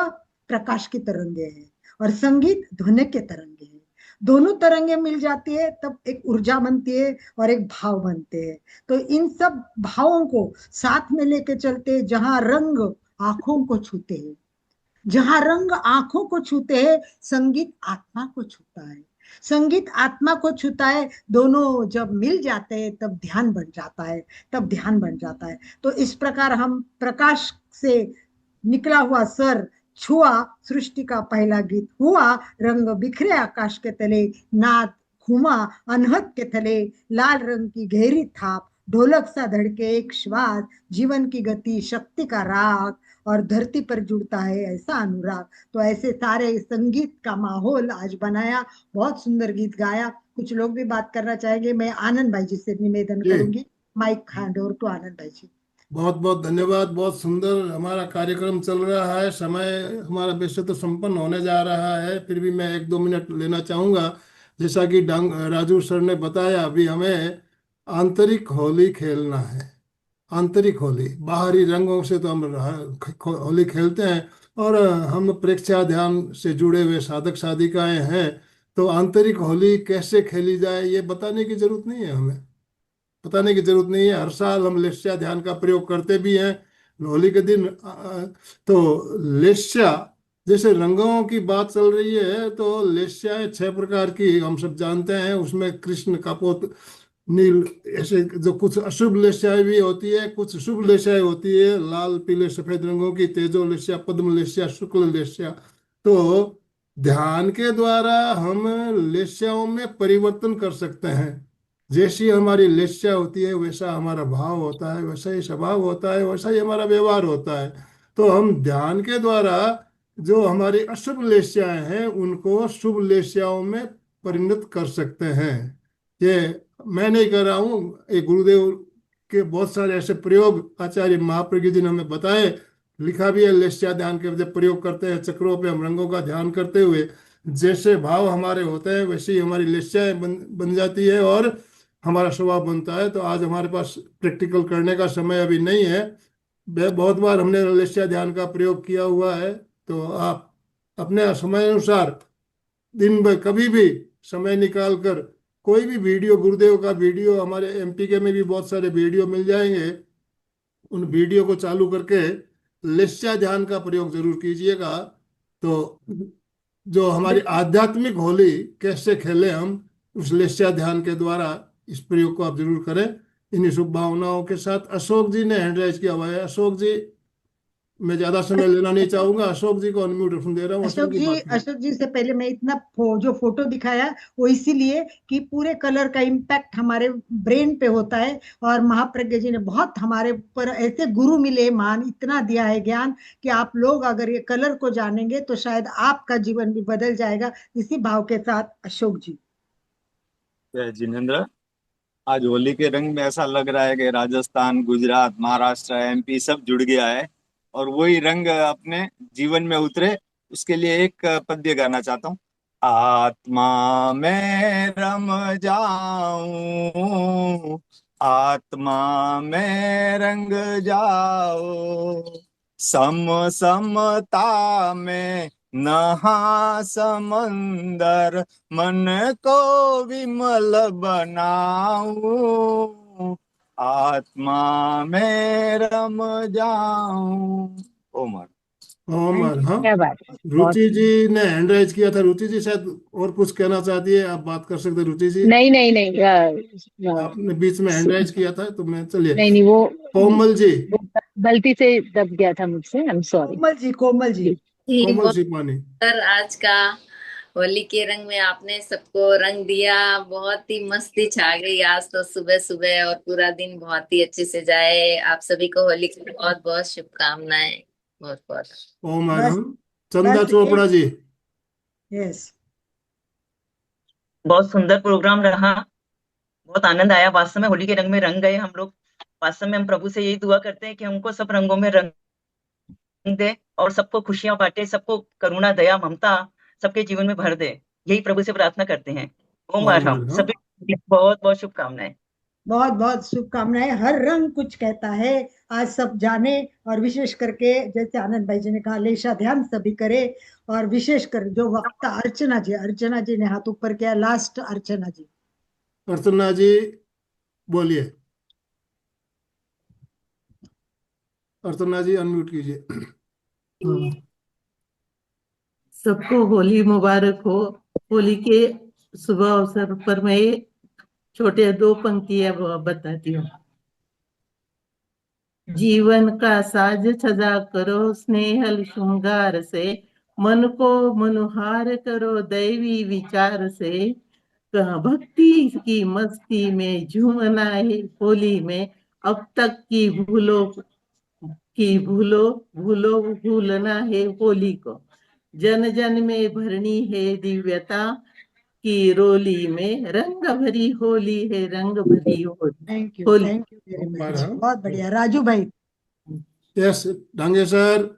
प्रकाश की तरंगे हैं और संगीत ध्वनि के तरंगे हैं। दोनों तरंगे मिल जाती है तब एक ऊर्जा बनती है और एक भाव बनते हैं। तो इन सब भावों को साथ में लेके चलते हैं। जहां रंग आंखों को छूते हैं, जहां रंग आंखों को छूते हैं, संगीत आत्मा को छूता है। संगीत आत्मा को छूता है। दोनों जब मिल जाते हैं तब ध्यान बन जाता है, तब ध्यान बन जाता है। तो इस प्रकार हम प्रकाश से निकला हुआ सर छुआ, सृष्टि का पहला गीत हुआ, रंग बिखरे आकाश के तले, नाद घूमा अनहद के थले, लाल रंग की गहरी थाप, ढोलक सा धड़के एक श्वास, जीवन की गति शक्ति का राग, और धरती पर जुड़ता है ऐसा अनुराग। तो ऐसे सारे संगीत का माहौल आज बनाया। बहुत सुंदर गीत गाया। कुछ लोग भी बात करना चाहेंगे, मैं आनंद भाई जी से निवेदन जी, करूंगी। माइक हैंड ओवर टू आनंद भाई जी। बहुत बहुत धन्यवाद। बहुत सुंदर हमारा कार्यक्रम चल रहा है, समय हमारा वैसे तो संपन्न होने जा रहा है, फिर भी मैं 1-2 मिनट लेना चाहूँगा। जैसा कि राजू सर ने बताया, अभी हमें आंतरिक होली खेलना है। आंतरिक होली, बाहरी रंगों से तो हम होली खेलते हैं, और हम प्रेक्षा ध्यान से जुड़े हुए साधक साधिकाएं हैं, तो आंतरिक होली कैसे खेली जाए ये बताने की जरूरत नहीं है। हमें बताने की जरूरत नहीं है। हर साल हम लेस्या ध्यान का प्रयोग करते भी हैं होली के दिन। तो लेस्या, जैसे रंगों की बात चल रही है, तो लेस्याएं 6 प्रकार की हम सब जानते हैं। उसमें कृष्ण कपोत नील, ऐसे जो कुछ अशुभ लेस्याएं भी होती है, कुछ शुभ लेस्याएं होती है, लाल पीले सफेद रंगों की, तेजो लेस्या, पद्म लेस्या, शुक्ल लेस्या। तो ध्यान के द्वारा हम लेस्याओं में परिवर्तन कर सकते हैं। जैसी हमारी लेस्या होती है वैसा हमारा भाव होता है, वैसा ही स्वभाव होता है, वैसा ही हमारा व्यवहार होता है। तो हम ध्यान के द्वारा जो हमारी अशुभ लेस्याएं हैं उनको शुभ लेस्याओं में परिणत कर सकते हैं। ये मैं नहीं कर रहा हूँ, ये गुरुदेव के बहुत सारे ऐसे प्रयोग आचार्य महाप्रज्ञ जी ने हमें बताए। लिखा भी है, लेस्या ध्यान के जब प्रयोग करते हैं चक्रों पे हम रंगों का ध्यान करते हुए, जैसे भाव हमारे होते हैं वैसे ही हमारी लेस्याएं बन जाती है और हमारा स्वभाव बनता है। तो आज हमारे पास प्रैक्टिकल करने का समय अभी नहीं है। बहुत बार हमने लेस्या ध्यान का प्रयोग किया हुआ है। तो आप अपने समय अनुसार दिन भर कभी भी समय निकाल कर कोई भी वीडियो, गुरुदेव का वीडियो, हमारे एमपीके में भी बहुत सारे वीडियो मिल जाएंगे, उन वीडियो को चालू करके लेस्या ध्यान का प्रयोग जरूर कीजिएगा। तो जो हमारी आध्यात्मिक होली कैसे खेले हम उस लेस्या ध्यान के द्वारा, इस प्रयोग को आप जरूर करें। इन्हीं शुभ भावनाओं के साथ अशोक जी ने हैंड राइज किया हुआ है। अशोक जी, मैं ज्यादा समय लेना नहीं चाहूंगा, अशोक जी को अनम्यूट दे रहा हूँ, अशोक जी बात करें। अशोक जी से पहले मैं इतना जो फोटो दिखाया वो इसीलिए कि पूरे कलर का इम्पैक्ट हमारे ब्रेन पे होता है। और महाप्रज्ञ जी ने बहुत हमारे ऊपर ऐसे गुरु मिले, मान इतना दिया है ज्ञान कि आप लोग अगर ये कलर को जानेंगे तो शायद आपका जीवन भी बदल जाएगा। इसी भाव के साथ अशोक जी। जय जिनेन्द्र। आज होली के रंग में ऐसा लग रहा है कि राजस्थान, गुजरात, महाराष्ट्र, एमपी सब जुड़ गया है और वही रंग अपने जीवन में उतरे। उसके लिए एक पद्य गाना चाहता हूँ। आत्मा में रम जाऊं, आत्मा में रंग जाओ, सम समता में नहा समंदर, मन को विमल बनाऊं, आत्मा में रम जाऊं। ओमर। ओमर। हाँ, क्या बात है, बहुत रुचि जी ने हैंड राइज किया था। रुचि जी शायद और कुछ कहना चाहती है, आप बात कर सकते हैं रुचि जी। नहीं नहीं नहीं आपने बीच में हैंड राइज किया था तो मैं, चलिए। नहीं नहीं, कोमल जी, वो गलती से दब गया था मुझसे, I am sorry. Komal ji, Komal ji. जी कोमल बहुत सिपानी। सुंदर आज का होली के रंग में आपने सबको रंग दिया। बहुत ही मस्ती छा गई आज तो सुबह सुबह, और पूरा दिन बहुत ही अच्छे से जाए। आप सभी को होली की बहुत बहुत शुभकामनाएं। बहुत बहुत ओमर। बस हाँ, चंदा बस चोपड़ा जी। यस। बहुत सुंदर प्रोग्राम रहा। बहुत आनंद आया। वास्तव में होली के रंग में रंग गए हम लोग। वास्तव में हम प्रभु से यही दुआ करते हैं कि हमको सब रंगों में रंग दे और सबको खुशियां बांटे, सबको करुणा, दया, ममता सबके जीवन में भर दे। यही प्रभु से प्रार्थना करते हैं। ओम ओम अरहम। अरहम। सभी बहुत बहुत शुभकामनाएं। बहुत बहुत शुभकामनाएं। हर रंग कुछ कहता है, आज सब जाने। और विशेष करके जैसे आनंद भाई जी ने कहा, लेशा ध्यान सभी करे। और विशेष कर जो वक्ता अर्चना जी ने हाथ ऊपर किया, लास्ट अर्चना जी। अर्चना जी बोलिए। अर्चना जी अनम्यूट कीजिए। सबको होली मुबारक हो। होली के शुभ अवसर पर मैं छोटे 2 पंक्तियां बताती हूँ। जीवन का साज सजा करो स्नेहल श्रृंगार से, मन को मनुहार करो दैवी विचार से। भक्ति की मस्ती में झूमना है होली में, अब तक की भूलना है होली को। जन जन में भरनी है दिव्यता की रोली में, रंग भरी होली है रंग भरी होली। थैंक यू होली वेरी ओम मच। अरहम। बहुत बढ़िया। राजू भाई। यस डांगे सर,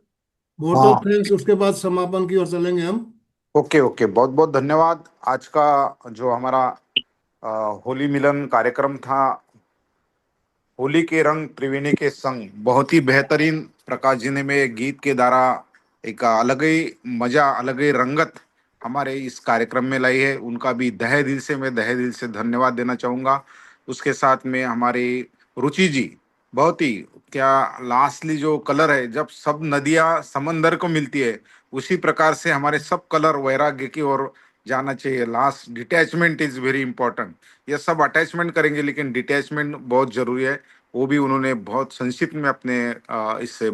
वोट हाँ, ऑफ थैंक्स, उसके बाद समापन की ओर चलेंगे हम। ओके ओके, बहुत बहुत धन्यवाद। आज का जो हमारा होली मिलन कार्यक्रम था, होली के रंग त्रिवेणी के संग, बहुत ही बेहतरीन प्रकाश जी ने में गीत के द्वारा एक अलग ही मजा, अलग ही रंगत हमारे इस कार्यक्रम में लाई है। उनका भी तहे दिल से धन्यवाद देना चाहूँगा। उसके साथ में हमारी रुचि जी, बहुत ही क्या लास्टली जो कलर है, जब सब नदियाँ समंदर को मिलती है, उसी प्रकार से हमारे सब कलर वैराग्य की ओर जाना चाहिए। Last detachment is very important. ये सब अटैचमेंट करेंगे लेकिन डिटैचमेंट बहुत जरूरी है। वो भी उन्होंने बहुत संक्षिप्त में अपने इससे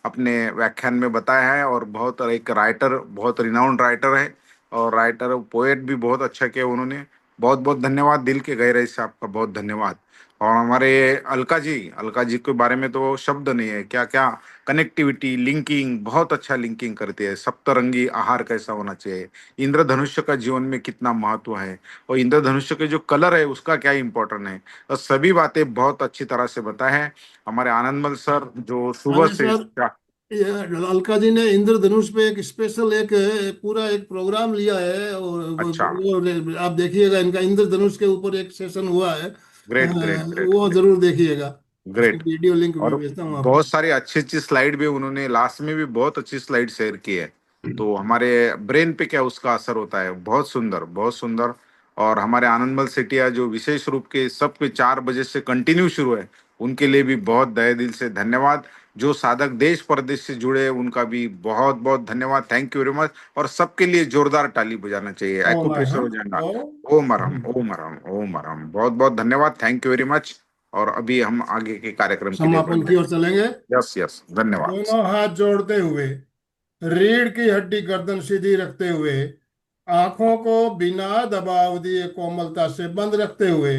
अपने व्याख्यान में बताया है। और बहुत एक राइटर, बहुत रिनाउंड राइटर है और राइटर पोएट भी बहुत अच्छा किया उन्होंने। बहुत बहुत धन्यवाद, दिल के गहराई से आपका बहुत धन्यवाद। और हमारे अलका जी के बारे में तो शब्द नहीं है, क्या क्या कनेक्टिविटी, लिंकिंग, बहुत अच्छा लिंकिंग करती है। सप्तरंगी आहार कैसा होना चाहिए, इंद्रधनुष्य का जीवन में कितना महत्व है, और इंद्रधनुष्य के जो कलर है उसका क्या इंपॉर्टेंट है, तो सभी बातें बहुत अच्छी तरह से बताए हैं हमारे आनंदमल सर, जो सुबह डांगे से सर, ये अलका जी ने इंद्रधनुष पे एक स्पेशल एक पूरा एक प्रोग्राम लिया है, और अच्छा, आप देखिएगा, इनका इंद्रधनुष के ऊपर एक सेशन हुआ है। ग्रेट ग्रेट ग्रेट वो ग्रेट जरूर देखिएगा। उसकी ग्रेट। वीडियो लिंक भी और भेजता हूँ आपको। बहुत सारी अच्छी अच्छी स्लाइड भी उन्होंने लास्ट में भी बहुत अच्छी स्लाइड शेयर की है, तो हमारे ब्रेन पे क्या उसका असर होता है, बहुत सुंदर बहुत सुंदर। और हमारे आनंदमल सेठिया जो विशेष रूप के सबके 4 बजे से कंटिन्यू शुरू है, उनके लिए भी बहुत तहे दिल से धन्यवाद। जो साधक देश परदेश से जुड़े हैं, उनका भी बहुत बहुत धन्यवाद, थैंक यू वेरी मच। और सबके लिए जोरदार ताली बजाना चाहिए, ओम एक्यूप्रेशर अरहम। हो जाएगा। ओम ओम अरहम, ओम अरहम, ओम अरहम, बहुत बहुत धन्यवाद, थैंक यू वेरी मच। और अभी हम आगे के कार्यक्रम के लिए समापन की ओर चलेंगे। यस यस, धन्यवाद। दोनों हाथ जोड़ते हुए, रीढ़ की हड्डी गर्दन सीधी रखते हुए, आंखों को बिना दबाव दिए कोमलता से बंद रखते हुए,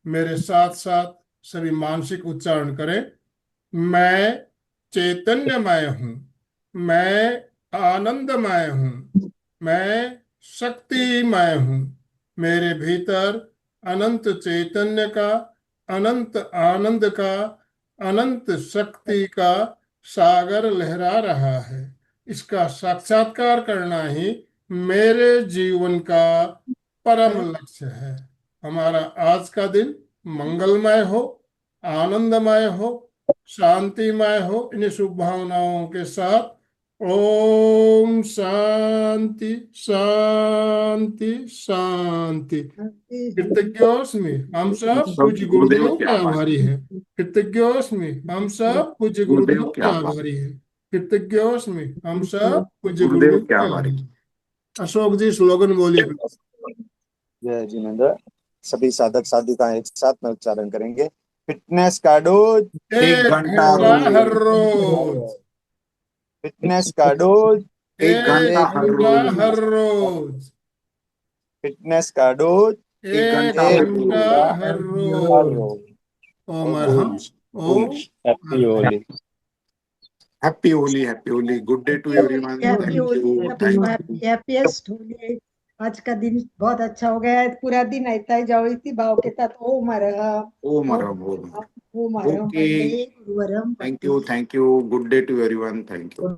मेरे साथ साथ सभी मानसिक उच्चारण करें। मैं चैतन्यमय हूँ, मैं आनंदमय हूँ, मैं शक्तिमय हूँ। मेरे भीतर अनंत चैतन्य का, अनंत आनंद का, अनंत शक्ति का सागर लहरा रहा है। इसका साक्षात्कार करना ही मेरे जीवन का परम लक्ष्य है। हमारा आज का दिन मंगलमय हो, आनंदमय हो, शांतिमय हो। इन शुभ भावनाओं के साथ ओम शांति शांति शांति। कृतज्ञोस्मि हम सब पूज्य गुरुदेव के आभारी हैं। कृतज्ञोस्मि हम सब पूज्य गुरुदेव के आभारी हैं। कृतज्ञोस्मि हम सब पूज्य गुरुदेव के आभारी। अशोक जी स्लोगन बोलिए। जय जिनेंद्र। सभी साधक साधिकाएं एक साथ में उच्चारण करेंगे। फिटनेस का डोज 1 घंटा हर रोज। फिटनेस का डोज 1 घंटा हर रोज। फिटनेस का डोज 1 घंटा हर रोज। ओम अरहम। ओम happy Holi. Happy Holi, happy Holi, good day to everyone, happy thank Holi. You, सबको थैंक हैप्पीएस्ट होली। आज का दिन बहुत अच्छा हो गया है, पूरा दिन ऐसा ही जाओ इसी भाव के साथ। ओम हरः ओम हरम ओम हरम। ओम हरः ओके, वंदे गुरुवरम thank you, good day to everyone, thank you.